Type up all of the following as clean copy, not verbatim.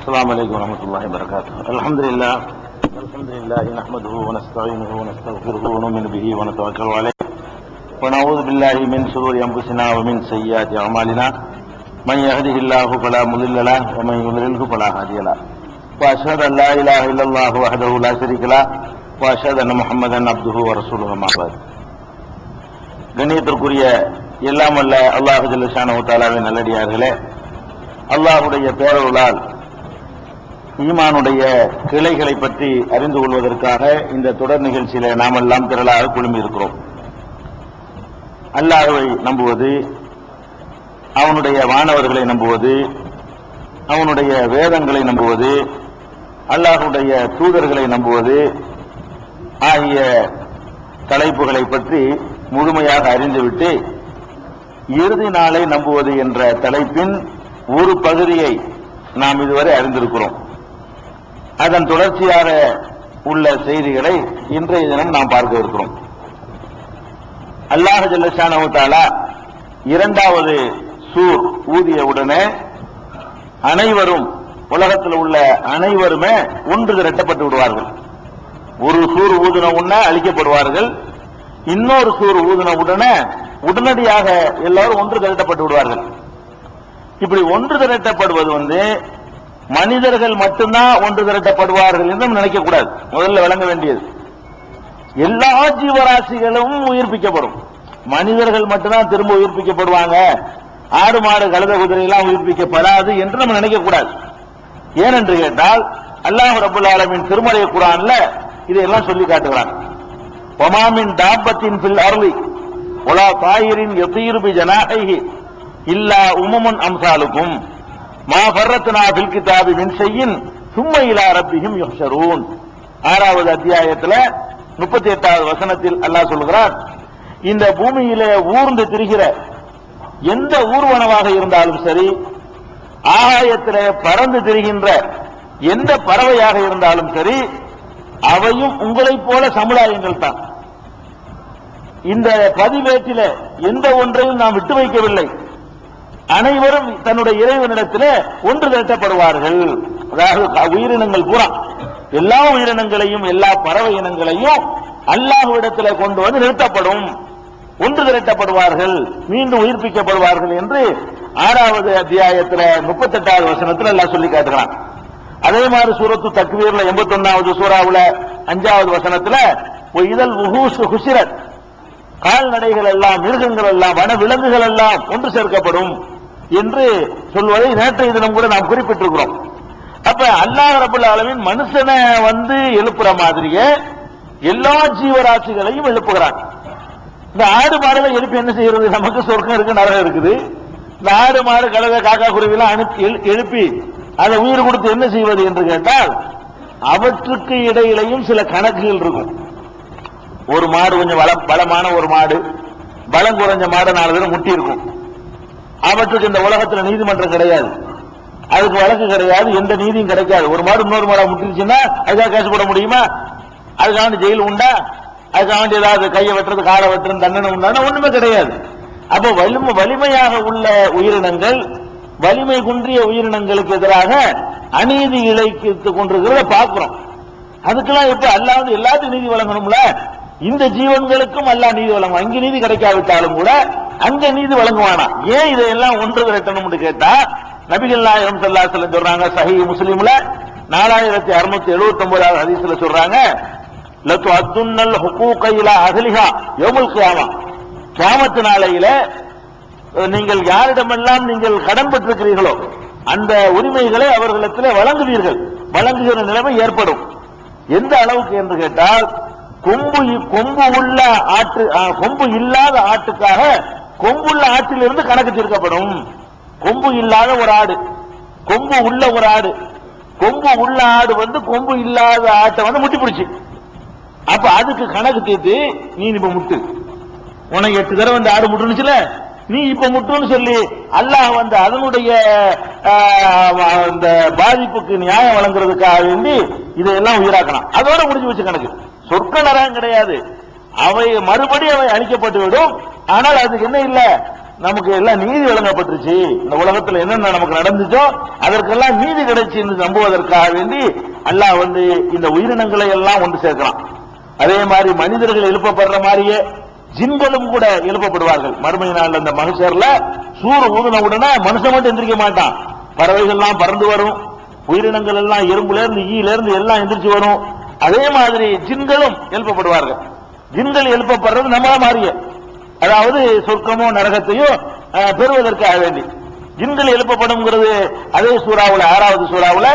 السلام عليكم ورحمة الله وبركاته. الحمد لله نحمده ونستعينه ونستغفره ونؤمن به ونتوكل عليه ونعوذ بالله من شرور أنفسنا ومن سيئات أعمالنا من يهده الله فلا مضل له ومن يضلله فلا هادي له وأشهد أن لا إله إلا الله وحده لا شريك له وأشهد أن محمدا عبده ورسوله أما بعد. கண்ணியத்திற்குரிய எல்லாம் வல்ல அல்லாஹ் ஜல்ல ஷானஹு தஆலாவின் நல்லடியார்களே, அல்லாஹ்வுடைய பேரருளால் ஈமானுடைய கிளைகளை பற்றி அறிந்து கொள்வதற்காக இந்த தொடர் நிகழ்ச்சியில நாமெல்லாம் திரளாக குழுமி இருக்கிறோம். அல்லாஹ்வை நம்புவது, அவனுடைய வானவர்களை நம்புவது, அவனுடைய வேதங்களை நம்புவது, அல்லாஹ்வுடைய தூதர்களை நம்புவது ஆகிய தலைப்புகளை பற்றி முழுமையாக அறிந்துவிட்டு இறுதி நாளை நம்புவது என்ற தலைப்பின் ஒரு பகுதியை நாம் இதுவரை அறிந்திருக்கிறோம். அதன் தொடர்ச்சியாக உள்ள செய்திகளை இன்றைய தினம் நாம் பார்க்க இருக்கிறோம். அல்லாஹ் ஜல்ல ஷானஹு தஆலா இரண்டாவது சூர் ஊதிய உடனே அனைவரும், உலகத்தில் உள்ள அனைவருமே ஒன்று திரட்டப்பட்டு விடுவார்கள். ஒரு சூர் ஊதின உடனே அழிக்கப்படுவார்கள். இன்னொரு சூர் ஊதின உடனே உடனடியாக எல்லாரும் ஒன்று திரட்டப்பட்டு விடுவார்கள். இப்படி ஒன்று திரட்டப்படுவது மனிதர்கள் மட்டும்தான் ஒன்று திரட்டப்படுவார்கள் என்று நினைக்க கூடாது. முதல்ல விளங்க வேண்டியது, எல்லா ஜீவராசிகளும் உயிர்ப்பிக்கப்படும். மனிதர்கள் மட்டும்தான் திரும்ப உயிர்ப்பிக்கப்படுவாங்க, ஆடு மாடு கழுத குதிரை எல்லாம் உயிர்ப்பிக்கப்படாது என்று நம்ம நினைக்க கூடாது. ஏனென்று கேட்டால் அல்லாஹ் ரப்பல் ஆலமீன் திருமறை குர்ஆன்ல இதையெல்லாம் சொல்லி காட்டுகிறான். வமாமின் தாபத்தின் ஃபில் அர்லி வலா தாயிரின் யதீரு பிஜனாஹிஹி இல்லா உமமுன் அம்சாலுக்கும் மா ஃபர்ரத்னா ஃபில் கிதாபி மின் ஷைஇன் சும்ம இலா ரப்பிஹிம் யுஹ்ஷரூன். 6வது அத்தியாயத்தில் 38வது வசனத்தில் அல்லாஹ் சொல்கிறார், இந்த பூமியிலே ஊர்ந்து திரிகிற எந்த ஊர்வனமாக இருந்தாலும் சரி, ஆகாயத்திலே பறந்து திரிகின்ற எந்த பறவையாக இருந்தாலும் சரி, அவையும் உங்களைப் போல சமுதாயங்கள் தான். இந்த பதிவேட்டில எந்த ஒன்றையும் நாம் விட்டு வைக்கவில்லை. அனைவரும் தன்னுடைய இறைவனிடத்திலே ஒன்று திரட்டப்படுவார்கள். அதாவது உயிரினங்கள் பூரா, எல்லா உயிரினங்களையும் எல்லா பறவை இனங்களையும் அல்லாஹ்விடத்திலே கொண்டு வந்து நிறுத்தப்படும், ஒன்று திரட்டப்படுவார்கள், மீண்டும் உயிர்ப்பிக்கப்படுவார்கள் என்று 6வது அத்தியாயத்தில் 38வது வசனத்தில் அல்லாஹ் சொல்லி காட்டுகிறான். அதே மாதிரி சூரத்து தக்வீர்ல 81வது சூறாவுல 5வது வசனத்துல இதழ் ஹுசிரத், கால்நடைகள் எல்லாம், மிருகங்கள் எல்லாம், வன விலங்குகள் எல்லாம் ஒன்று சேர்க்கப்படும் என்று சொல்வதை நேற்றைய தினம் கூட நாம் குறிப்பிட்டிருக்கிறோம். அப்ப அல்லாஹ் ரப்பல் ஆலமீன் மனுஷனை எழுப்புற மாதிரியே எல்லா ஜீவராசிகளையும் எழுப்புகிறான். இந்த ஆடு மாடுகளை எழுப்பி என்ன செய்யறது? நமக்கு சொர்க்கம் இருக்கு, நரகம் இருக்குது. இந்த ஆடு மாடு கழுத காக்கா குருவிலாம் எழுப்பி அதை உயிர் கொடுத்து என்ன செய்வது என்று கேட்டால், அவற்றுக்கு இடையிலையும் சில கணக்குகள் இருக்கும். ஒரு மாடு கொஞ்சம் பலமான ஒரு மாடு, பலம் குறைஞ்ச மாடு 4 தடவை முட்டி இருக்கும். அவற்றுக்கு இந்த உலகத்தில் நீதிமன்றம் கிடையாது, அதுக்கு வழக்கு கிடையாது, எந்த நீதியும் கிடைக்காது. ஒரு மாடு இன்னொரு மாடா முட்டிருச்சுன்னா அதுக்காக கேஸ் போட முடியுமா? அதுக்காக ஜெயில் உண்டா? அதுக்காக ஏதாவது கையை வெட்டுறது, காலை வெட்டுறது, தண்டனை உண்டானா ஒண்ணுமே கிடையாது. அப்ப வலிமையாக உள்ள உயிரினங்கள் வலிமை குன்றிய உயிரினங்களுக்கு எதிராக அநீதி இழைத்து கொண்டிருக்கிறத பார்க்கிறோம். அதுக்கெல்லாம் இப்ப அல்லாஹ் எல்லாத்துக்கும் நீதி வழங்கணும்ல. இந்த ஜீவன்களுக்கும் அல்லாஹ் நீதி வழங்குவான். இங்க நீதி கிடைக்காவிட்டாலும் கூட அங்க நீதி வழங்குவானா? ஏன் இதையெல்லாம் ஒன்று திரட்டணும்னு கேட்டா, நபிகள் நாயகம் ஸல்லல்லாஹு அலைஹி வஸல்லம் சொல்றாங்க, சஹீஹ் முஸ்லிம்ல 4679வது ஹதீஸ்ல சொல்றாங்க, லத்து அத்துன்னல் ஹுகூக இலா அஹ்லிஹா யௌமுல் கியாமா, கியாமத் நாளையில நீங்கள் யாரிடமெல்லாம் நீங்கள் கடன் பெற்றிருக்கிறீர்களோ அந்த உரிமைகளை அவர்களிடத்தில் வழங்குவீர்கள், வழங்குகிற நிலைமை ஏற்படும். எந்த அளவுக்கு என்று கேட்டால், கொம்பு உள்ள ஆட்டு, கொம்பு இல்லாத ஆட்டுக்காக கொம்புள்ள ஆட்டிலிருந்து கணக்கு தீர்க்கப்படும். கொம்பு இல்லாத ஒரு ஆடு, கொம்பு உள்ள ஒரு ஆடு, கொம்பு உள்ள ஆடு கொம்பு இல்லாத ஆட்டை முட்டி பிடிச்சு, அப்ப அதுக்கு கணக்கு தீர்த்து, நீ இப்ப முட்டு, உனக்கு 8 தடவை அந்த ஆடு முட்டுனுச்சுல, நீ இப்ப முட்டுன்னு சொல்லி அல்லாஹ் அதனுடைய பாதிப்புக்கு நியாயம் வழங்குறதுக்காக வேண்டி இதையெல்லாம் உயிராக்கலாம். அதோட முடிஞ்சு வச்சு கணக்கு. சொர்க்க நரகம் கிடையாது, அவை மறுபடியும் அவை அழிக்கப்பட்டு விடும். ஆனால் அதுக்கு என்ன இல்ல, நமக்கு எல்லாம் நீதி வழங்கப்பட்டுருச்சு, இந்த உலகத்துல என்னென்ன நமக்கு நடந்துச்சோ அதற்கெல்லாம் நீதி கிடைச்சு நம்புவதற்காக வேண்டி அல்லாஹ் இந்த உயிரினங்களை எல்லாம் ஒன்று சேர்க்கிறான். அதே மாதிரி மனிதர்கள் எழுப்பப்படுற மாதிரியே ஜின்களும் கூட எழுப்பப்படுவார்கள். மறுமை நாள் அந்த மனுஷர்ல சூறு ஊதுன உடனே மனுஷன் மட்டும் எந்திரிக்க மாட்டான், பறவைகள் எல்லாம் பறந்து வரும், உயிரினங்கள் எல்லாம் எறும்புல இருந்து ஈயில இருந்து எல்லாம் எந்திரிச்சு வரும். அதே மாதிரி ஜின்களும் எழுப்பப்படுவார்கள். ஜின்கள் எழுப்பப்படுறது நம்மள மாதிரியே, அதாவது சொர்க்கமோ நரகத்தையோ பெறுவதற்காக வேண்டி ஜின்கள் எழுப்பப்படும்ங்கிறது அதே சூறாவுல 6வது சூறாவுல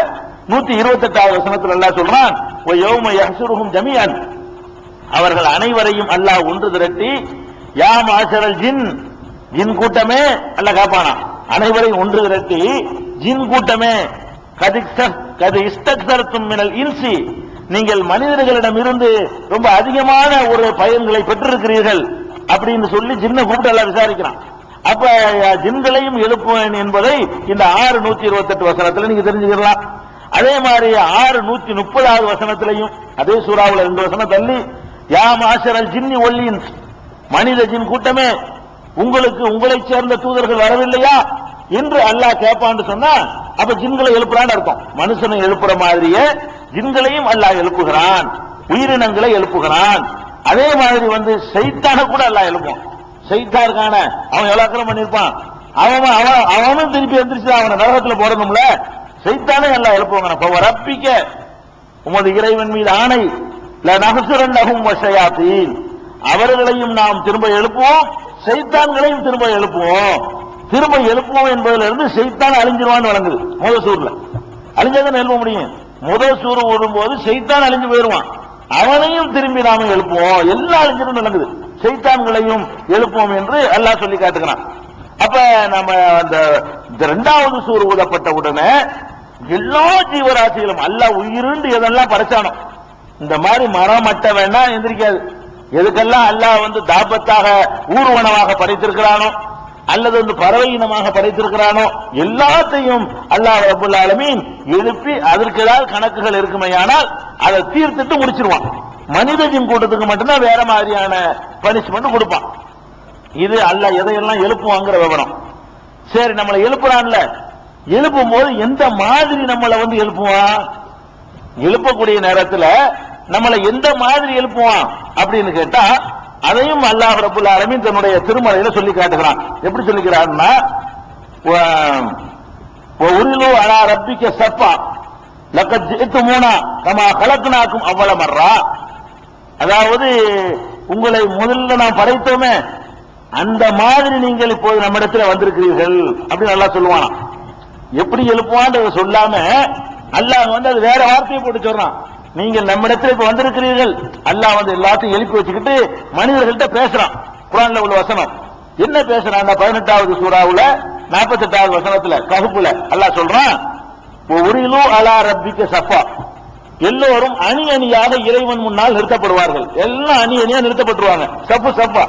128வது வசனத்தில் அல்லாஹ் சொல்றான், யௌம யஹ்சுருஹும் ஜமீஅன், அவர்கள் அனைவரையும் அல்லாஹ் ஒன்று திரட்டி, யா மாஷரல் ஜின், ஜின் கூட்டமே அல்லாஹ் காப்பானா, அனைவரையும் ஒன்று திரட்டி ஜின் கூட்டமே, கது இஸ்தக்ஸர்தும் மினல் இன்சி, நீங்கள் மனிதர்களிடம் இருந்து ரொம்ப அதிகமான ஒரு பயன்களை பெற்றிருக்கிறீர்கள் அப்படின்னு சொல்லி ஜின்னை கூப்பிட்டு எல்லாம் விசாரிக்கிறான். அப்ப ஜின்களையும் எழுப்புவேன் என்பதை இந்த 6:128 வசனத்துல நீங்க தெரிஞ்சுக்கலாம். அதே மாதிரி 6:130வது வசனத்திலையும் அதே சூறாவுல 2 வசனம் தள்ளி, யா மாஷரல் ஜின்னி வல் இன்ஸ், மனித ஜின் கூட்டமே, உங்களுக்கு உங்களை சேர்ந்த தூதர்கள் வரவில்லையா என்று அல்லாஹ் கேட்பான்னு சொன்னா, அப்ப ஜின்களை எழுப்புறான்னு அர்த்தம். மனுஷனை எழுப்புற மாதிரியே ஜின்களையும் அல்லாஹ் எழுப்புகிறான், உயிரினங்களை எழுப்புகிறான். அதே மாதிரி சைத்தான கூட அல்லாஹ் எழுப்புவான். சைத்தாருக்கான அவன் எவ்வளவு அக்கிரம் பண்ணிருப்பான், அவனும் திருப்பி எந்திரிச்சு அவனை நரகத்துல போடணும்ல, சைத்தானே எல்லாம் எழுப்புவாங்க. ரப்பிக்க, உமது இறைவன் மீது ஆணை, லநஹ்சுரன்னஹும் வஷயாத்தீன், அவர்களையும் நாம் திரும்ப எழுப்புவோம், சைத்தான்களையும் திரும்ப எழுப்புவோம். திரும்ப எழுப்புவோம் என்பதிலிருந்து சைத்தான் அழிஞ்சிருவான்னு வழங்குது. முதல் சூர்ல அழிஞ்சாதான் எழுப்ப முடியும். முதல் சூறு ஓடும்போது சைத்தான் அழிஞ்சு போயிருவான், அவனையும் திரும்பி நாம எழுப்புவோம், எல்லாம் அழிஞ்சிரும் நடக்குது, சைத்தான்களையும் எழுப்புவோம் என்று அல்லாஹ் சொல்லி காட்டுகிறான். அப்ப நம்ம அந்த 2வது சூறு ஊதப்பட்ட உடனே எல்லா ஜீவராசிகளும் அல்லாஹ் உயிரின்று எதெல்லாம் படைச்சானோ, இந்த மாதிரி மரம் மட்ட வேணா எந்திரிக்காது, எதுக்கெல்லாம் அல்லாஹ் தாபத்தாக ஊர்வனமாக படைத்திருக்கிறானோ அல்லது பறவை இனமாக படைத்திருக்கிறானோ எல்லாத்தையும் அல்லாஹ் ரப்பல் ஆலமீன் எழுப்பி அதற்கு ஏதாவது கணக்குகள் இருக்குமையானால் அதை தீர்த்துட்டு முடிச்சிருவான். மனித ஜின் கூட்டத்துக்கு மட்டும்தான் வேற மாதிரியான பனிஷ்மெண்ட் கொடுப்பான். இது அல்லாஹ் எதையெல்லாம் எழுப்புவாங்கிற விவரம். சரி, நம்மளை எழுப்புறான்ல, எழுப்பும் போது எந்த மாதிரி நம்மளை எழுப்புவான், எழுப்பக்கூடிய நேரத்தில் நம்மளை எந்த மாதிரி எழுப்புவான் அப்படின்னு கேட்டா, அதையும் அல்லாஹ் ரப்பல் ஆலமீன் தன்னுடைய திருமறையில சொல்லி காட்டுகிறான். எப்படி சொல்லிக்கிறான்னா, உரிலு அலா ரப்பிக்க சஃபா லக்கத் ஜிஅ்துமூனா கமா கலக்னாக்கும் அவ்வள மர்ரா, அதாவது உங்களை முதல்ல நாம் படைத்தோமே அந்த மாதிரி நீங்கள் இப்போது நம்மிடத்தில் வந்திருக்கிறீர்கள் அப்படின்னு அல்லாஹ் சொல்லுவானா. எப்படி எழுப்புவான்னு சொல்லாம அல்லாஹ் அது வேற வார்த்தையை போட்டு சொல்றான். நீங்கள் நம்மிடத்தில் இப்ப வந்திருக்கிறீர்கள், அல்லாஹ் எல்லாத்தையும் எழுப்பி வச்சுக்கிட்டு மனிதர்கள்ட்ட பேசுறான். குர்ஆன்ல உள்ள வசனம் என்ன பேசுறான்? 18வது சூறாவுல 48வது வசனத்துல கஹ்ஃப்ல அல்லாஹ் சொல்றான், உரிலு அலா ரப்பிக்க சஃபா, எல்லோரும் அணி அணியாக இறைவன் முன்னால் நிறுத்தப்படுவார்கள். எல்லாம் அணி அணியா நிறுத்தப்பட்டுருவாங்க. சஃபு சஃபா,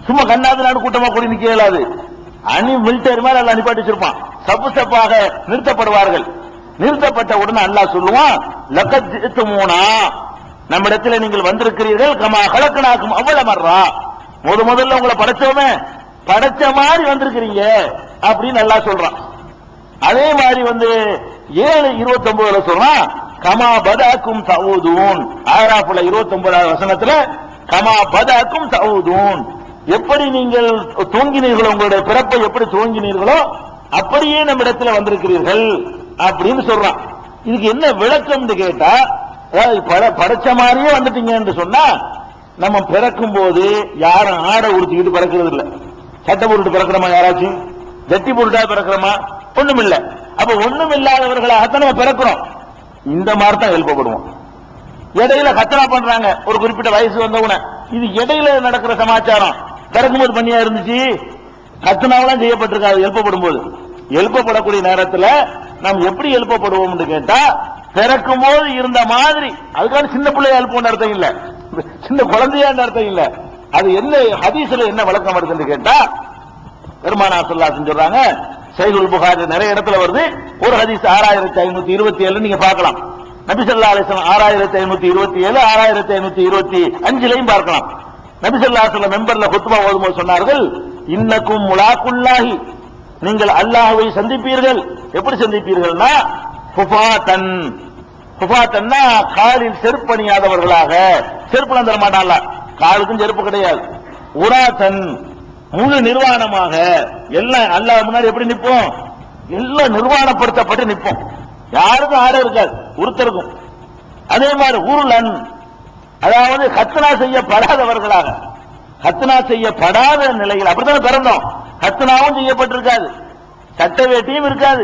சும்மா கண்ணாது நாடு கூட்டமா கூடி நிக்க இயலாது, அணி மிலிட்டரி மாதிரி எல்லாம் நிப்பாட்டி வச்சிருப்பான். சஃபு சஃபாக நிறுத்தப்படுவார்கள். நிறுத்தப்பட்ட உடனே அல்லாஹ் சொல்லுவான், லக்கத் ஜிஅ்துமூனா, நம்மிடத்தில் நீங்கள் வந்திருக்கிறீர்கள், கமா கலக்னாக்கும் அவ்வள மர்ரா, முதல்ல உங்களை படைச்சோமே படைச்ச மாதிரி வந்திருக்கிறீங்க அப்படின்னு அல்லாஹ் சொல்றான். அதே மாதிரி 7:29 சொல்றான், கமா பதாக்கும் தஊதூன். ஆராஃப்ல 29வது வசனத்துல கமா பதாக்கும் தஊதூன், எப்படி நீங்கள் தூங்கினீர்களோ, உங்களுடைய பிறப்பை எப்படி தூங்கினீர்களோ அப்படியே நம்ம இடத்துல வந்திருக்கிறீர்கள் அப்படின்னு சொல்றான். இதுக்கு என்ன விளக்கம் கேட்டா, படைச்ச மாதிரியே வந்துட்டீங்க என்று சொன்னா, நம்ம பிறக்கும் போது யாரும் ஆடை உடுத்திக்கிட்டு பிறக்கிறது இல்ல, சட்டை போட்டு பிறக்கிறோமா, யாராச்சும் ஜட்டி போட்டா பிறக்கிறோமா? ஒண்ணும் இல்ல. அப்ப ஒண்ணும் இல்லாதவர்களாகத்தான் நம்ம பிறக்கிறோம். இந்த மாதிரி தான் எழுப்பப்படுவோம். இடையில கத்தனா பண்றாங்க ஒரு குறிப்பிட்ட வயசு வந்தவுடனே, இது இடையில நடக்கிற சமாச்சாரம். பிறக்கும்போது பண்ணியா இருந்துச்சு, கத்தனாவெல்லாம் செய்யப்பட்டிருக்காது. எழுப்பப்படும் போது, எழுப்பப்படக்கூடிய நேரத்தில் நாம் எப்படி எழுப்பப்படுவோம் கேட்டா, பிறக்கும் போது இருந்த மாதிரி. அதுக்கான சின்ன பிள்ளையா எழுப்போம் அர்த்தம் இல்ல, சின்ன குழந்தையா அர்த்தம் இல்ல. அது என்ன ஹதீஸ்ல என்ன விளக்கம் வருதுன்னு கேட்டா, பெருமானார் ஸல்லல்லாஹு அலைஹி வஸல்லம் சொல்றாங்க, சஹீஹுல் புகாரி நிறைய இடத்துல வருது. ஒரு ஹதீஸ் 6527 நீங்க பார்க்கலாம். நபி ஸல்லல்லாஹு அலைஹி வஸல்லம் 6527, 6525 பார்க்கலாம். நபி ஸல்லல்லாஹு அலைஹி வஸல்லம் மெம்பர்ல குத்பா ஓதும்போது சொன்னார்கள், இன்னக்கும் முலாக்குல்லாஹி, நீங்கள் அல்லாஹ்வை சந்திப்பீர்கள். எப்படி சந்திப்பீர்கள்னா ஃபுஃபாத்தன், ஃபுஃபாத்தன்னா காலில் செருப்பு அணியாதவர்களாக, செருப்பு தர மாட்டான்ல, காலுக்கும் செருப்பு கிடையாது. உராத்தன், முழு நிர்வாணமாக, எல்லாம் அல்லாஹ் முன்னாடி எப்படி நிற்போம், எல்லாம் நிர்வாணப்படுத்தப்பட்டு நிற்போம், யாருக்கும் ஆட இருக்காது ஒருத்தருக்கும். அதே மாதிரி உருளன், அதாவது கத்னா செய்யப்படாதவர்களாக, கத்னா செய்யப்படாத நிலையில் அப்படித்தான் பிறந்தோம். கத்னாவும் செய்யப்பட்டிருக்காது, சட்ட வேட்டியும் இருக்காது,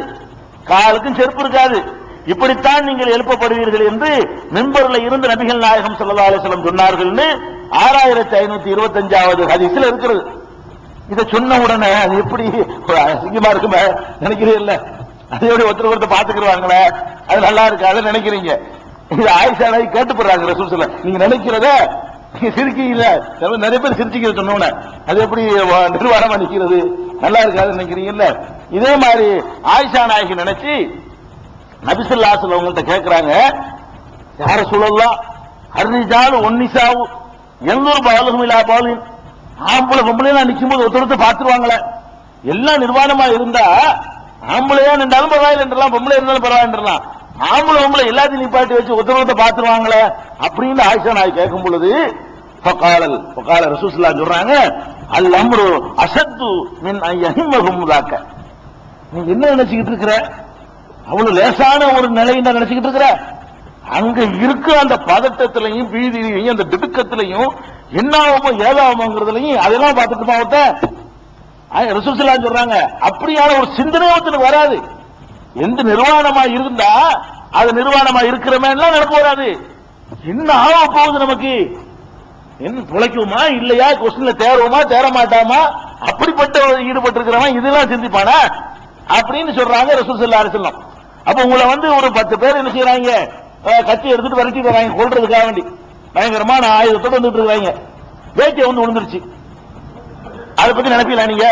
காலுக்கும் செருப்பு இருக்காது. இப்படித்தான் நீங்கள் எழுப்பப்படுவீர்கள் என்று மிம்பரில் இருந்து நபிகள் நாயகம் ஸல்லல்லாஹு அலைஹி வஸல்லம் சொன்னார்கள். 6525வது ஹதீஸில் இருக்கிறது. இதை சொன்ன உடனே அது எப்படி அசிங்கமா இருக்குமே நினைக்கிறீங்கல்ல, அதோட ஒருத்தர் பாத்துக்கிறாங்களே, அது நல்லா இருக்காது நினைக்கிறீங்க. இது ஆயிஷா நாயகி கேட்டுப்படுறாங்க ரசூல் ஸல்லல்லாஹு அலைஹி வஸல்லம், நீங்க நினைக்கிறத நீங்க சிரிக்கீங்க, நிறைய பேர் சிரிச்சுக்கிற சொன்ன அது எப்படி நிர்வாணமா நிக்கிறது, நல்லா இருக்காது நினைக்கிறீங்கல்ல. இதே மாதிரி ஆயிஷா நாயகி நினைச்சு நபி ஸல்லல்லாஹு அலைஹி வஸல்லம் அவங்கள்ட்ட கேட்கிறாங்க, யா ரசூலல்லாஹ் அர்ரிஜாலு ஒன்னிசாவு எல்லோரும் பாலுகும் இல்லா பாலின், ஆம்பளை பொம்பளையெல்லாம் நிற்கும் போது ஒருத்தர் பார்த்துருவாங்களே, எல்லாம் நிர்வாணமா இருந்தா ஆம்பளையா நின்றாலும் பரவாயில்லை என்றலாம், பொம்பளை இருந்தாலும் பரவாயில்லாம், ஆம்பளை பொம்பளை எல்லாத்தையும் நிப்பாட்டி வச்சு ஒருத்தரத்தை பார்த்துருவாங்களே அப்படின்னு ஆயிஷா நாயகி கேட்கும் பொழுது ஃபகால ரசூல் ஸல்லல்லாஹு அலைஹி வஸல்லம் சொல்றாங்க, அல் அம்ரு அஷத்து மின் அய்யஹிம்மஹும் ذاك, நீ என்ன நினைச்சுக்கிட்டு இருக்கிற, அவ்வளவு லேசான ஒரு நிலையை தான் நினைச்சுக்கிட்டு இருக்கிற, அங்க இருக்கிற அந்த பதட்டத்திலையும் பீதியிலையும் அந்த திடுக்கத்திலையும் என்ன ஆகுமோ ஏதாகுமோங்கிறதுலையும் அதெல்லாம் பார்த்துட்டு ரசூல் ஸல்லல்லாஹு அலைஹி வஸல்லம் சொல்றாங்க, அப்படியான ஒரு சிந்தனை ஒருத்தனுக்கு வராது. எந்த நிர்வாணமா இருந்தா அது நிர்வாணமா இருக்கிறமே நினைப்பு வராது. என்ன ஆக போகுது நமக்கு, என்ன பிழைக்குமா இல்லையா, கொஸ்டின்ல தேர்வோமா தேர மாட்டாமா, அப்படிப்பட்ட ஈடுபட்டு இருக்கிறவன் இதெல்லாம் சிந்திப்பானா அப்படின்னு சொல்றாங்க ரசூல் ஸல்லல்லாஹு அலைஹி வஸல்லம். அப்ப உங்களை ஒரு 10 பேர் என்ன செய்யறாங்க, கத்தி எடுத்துட்டு விரட்டி வராங்க கொல்றதுக்காக வேண்டி, பயங்கரமான ஆயுதத்தோடு வந்துட்டு இருக்காங்க, வேட்டியை விழுந்துருச்சு, அதை பத்தி நினைப்பீங்களா நீங்க,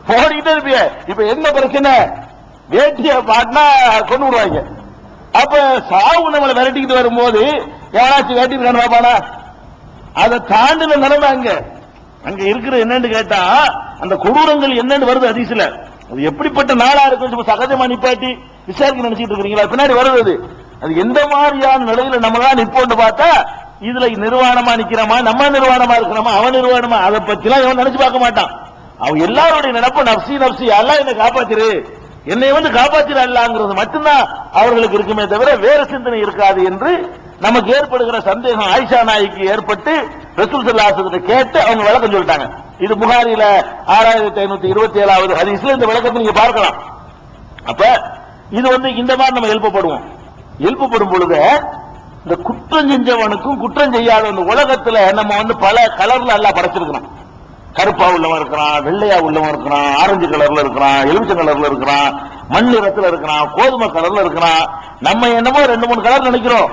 போடிக்கிட்டே இருப்பீங்க. இப்ப என்ன பிரச்சனை, வேட்டியை பாட்டினா கொண்டு விடுவாங்க. அப்ப சாவு நம்மளை விரட்டிக்கிட்டு வரும்போது எவனாச்சும் வேட்டி பாப்பானா, அதை தாண்டின நிலைமை அங்க இருக்கிற என்னன்னு கேட்டா அந்த கொடூரங்கள் என்னன்னு வருது ஹதீஸ்ல. அது எப்படிப்பட்ட நாளா இருக்கும் சகஜமா நிப்பாட்டி விசாரிக்க நினைச்சிட்டு இருக்கிறீங்களா, பின்னாடி வருது அது எந்த மாதிரியான நிலையில நம்மளா நிப்போன்னு பார்த்தா இதுல நிர்வாணமா நிக்கிறோமா, நம்ம நிர்வாணமா இருக்கிறோமா, அவன் நிர்வாணமா, அதை பத்தி எல்லாம் இவன் நினைச்சு பார்க்க மாட்டான். அவன் எல்லாருடைய நினைப்பு நப்சி நப்சி, அல்லாஹ் என்னை காப்பாத்திரு, என்னை காப்பாத்திர அல்லாங்கிறது மட்டும்தான் அவர்களுக்கு இருக்குமே தவிர வேற சிந்தனை இருக்காது என்று நமக்கு ஏற்படுகிற சந்தேகம் ஆயிஷா நாய்க்கு ஏற்பட்டு ரசூல் ஸல்லல்லாஹு அலைஹி வஸல்லம் கேட்டு அவங்க விளக்கம் சொல்லிட்டாங்க. இது புகாரில 6527வது ஹதீஸ்ல இந்த விளக்கத்தை நீங்க பார்க்கலாம். அப்ப இது இந்த மாதிரி நம்ம எழுப்பப்படும் பொழுது இந்த குற்றம் செஞ்சவனுக்கும் குற்றம் செய்யாத இந்த உலகத்துல நம்ம பல கலர்ல எல்லாம் படைச்சிருக்கிறோம். கருப்பா உள்ளவன் இருக்கிறான், வெள்ளையா உள்ளவன் இருக்கிறான், ஆரஞ்சு கலர்ல இருக்கிறான், எலுமிச்சை கலர்ல இருக்கிறான், மண் நிறத்துல இருக்கிறான், கோதுமை கலர்ல இருக்கிறான். நம்ம என்னமோ 2-3 கலர் நினைக்கிறோம்,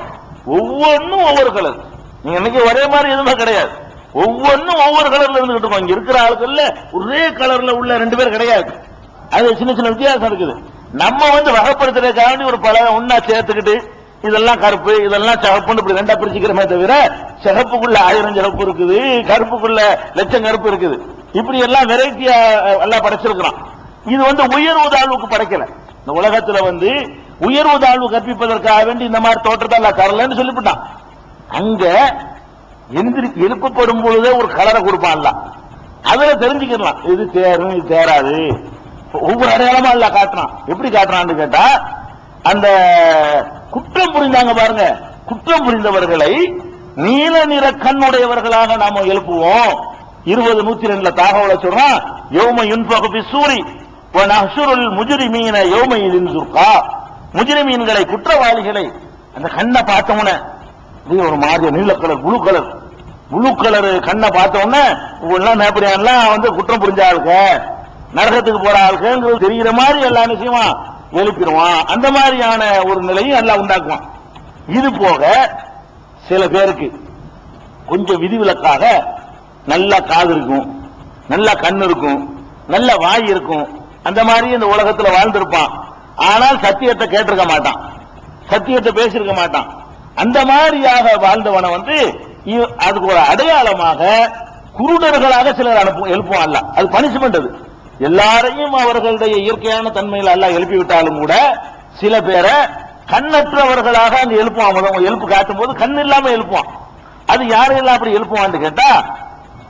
ஒவ்வொன்னும் ஒவ்வொரு கலர். நீங்க நினைக்க ஒரே மாதிரி எதுவுமே கிடையாது, ஒவ்வொன்னும் ஒவ்வொரு கலர்ல இருந்துகிட்டு இருக்கோம். இங்க இருக்கிற ஆளுகள்ல ஒரே கலர்ல உள்ள 2 பேர் கிடையாது, அது சின்ன சின்ன வித்தியாசம் இருக்குது. நம்ம வகைப்படுத்துறதுக்காண்டி ஒரு பல ஒன்னா சேர்த்துக்கிட்டு இதெல்லாம் கருப்பு இதெல்லாம் சிவப்புன்னு இப்படி 2ஆ பிரிச்சுக்கிறமே தவிர சிகப்புக்குள்ள 1000 சிகப்பு இருக்குது, கருப்புக்குள்ள லட்சம் கருப்பு இருக்குது. இப்படி எல்லாம் வெரைட்டியா எல்லாம் படைச்சிருக்கிறான். இது உயர்வு தாழ்வுக்கு படைக்கல. இந்த உலகத்துல உயர்வு தாழ்வு கற்பிப்பதற்காக வேண்டி இந்த மாதிரி தோற்றத்தை எல்லாம் தரலன்னு சொல்லிவிட்டான். அங்க எழுப்பப்படும் பொழுதே ஒரு கலரை கொடுப்பான்ல, அதுல தெரிஞ்சுக்கலாம் இது தேரும் இது தேராது. ஒவ்வொரு அடையாளமா இல்ல காட்டுறான். எப்படி காட்டுறான்னு கேட்டா அந்த குற்றம் புரிந்தாங்க பாருங்க, குற்றம் புரிந்தவர்களை நீல நிற கண்ணுடையவர்களாக நாம எழுப்புவோம். 20:102 தகவலை சொல்றான். யௌம யுன்ஃபகு பிஸ்ஸூரி வ நஹ்ஷுருல் முஜ்ரிமீன யௌமஇதின் ஸுர்கா, முஜ்ரிமீன்களை குற்றவாளிகளை அந்த கண்ணை பார்த்தவன ஒரு மாதிரி நீல கலர் ப்ளூ கலர் கண்ணை பார்த்தவன எல்லாம் நேப்படியான்லாம் குற்றம் புரிஞ்ச ஆளுக்க நரகத்துக்கு போற ஆளுக்குங்கிறது தெரிகிற மாதிரி எல்லா விஷயமா எழுப்பிடுவான். அந்த மாதிரியான ஒரு நிலையும் எல்லாம் உண்டாக்குவான். இது போக சில பேருக்கு கொஞ்சம் விதிவிலக்காக நல்ல காது இருக்கும், நல்ல கண் இருக்கும், நல்ல வாய் இருக்கும், அந்த மாதிரி இந்த உலகத்தில் வாழ்ந்திருப்பான். ஆனால் சத்தியத்தை கேட்டிருக்க மாட்டான், சத்தியத்தை பேசியிருக்க மாட்டான். அந்த மாதிரியாக வாழ்ந்தவனை அதுக்கு ஒரு அடையாளமாக குருடர்களாக சிலர் எழுப்புவான் அல்ல. அது பனிஷ்மெண்ட். அது எல்லாரையும் அவர்களுடைய இயற்கையான தன்மையில் அல்ல எழுப்பி விட்டாலும் கூட சில பேரை கண்ணற்றவர்களாக அங்க எழுப்புவான். எழுப்பு காட்டும் போது கண் இல்லாம எழுப்புவான். அது யாரெல்லாம் அப்படி எழுப்புவான்னு கேட்டா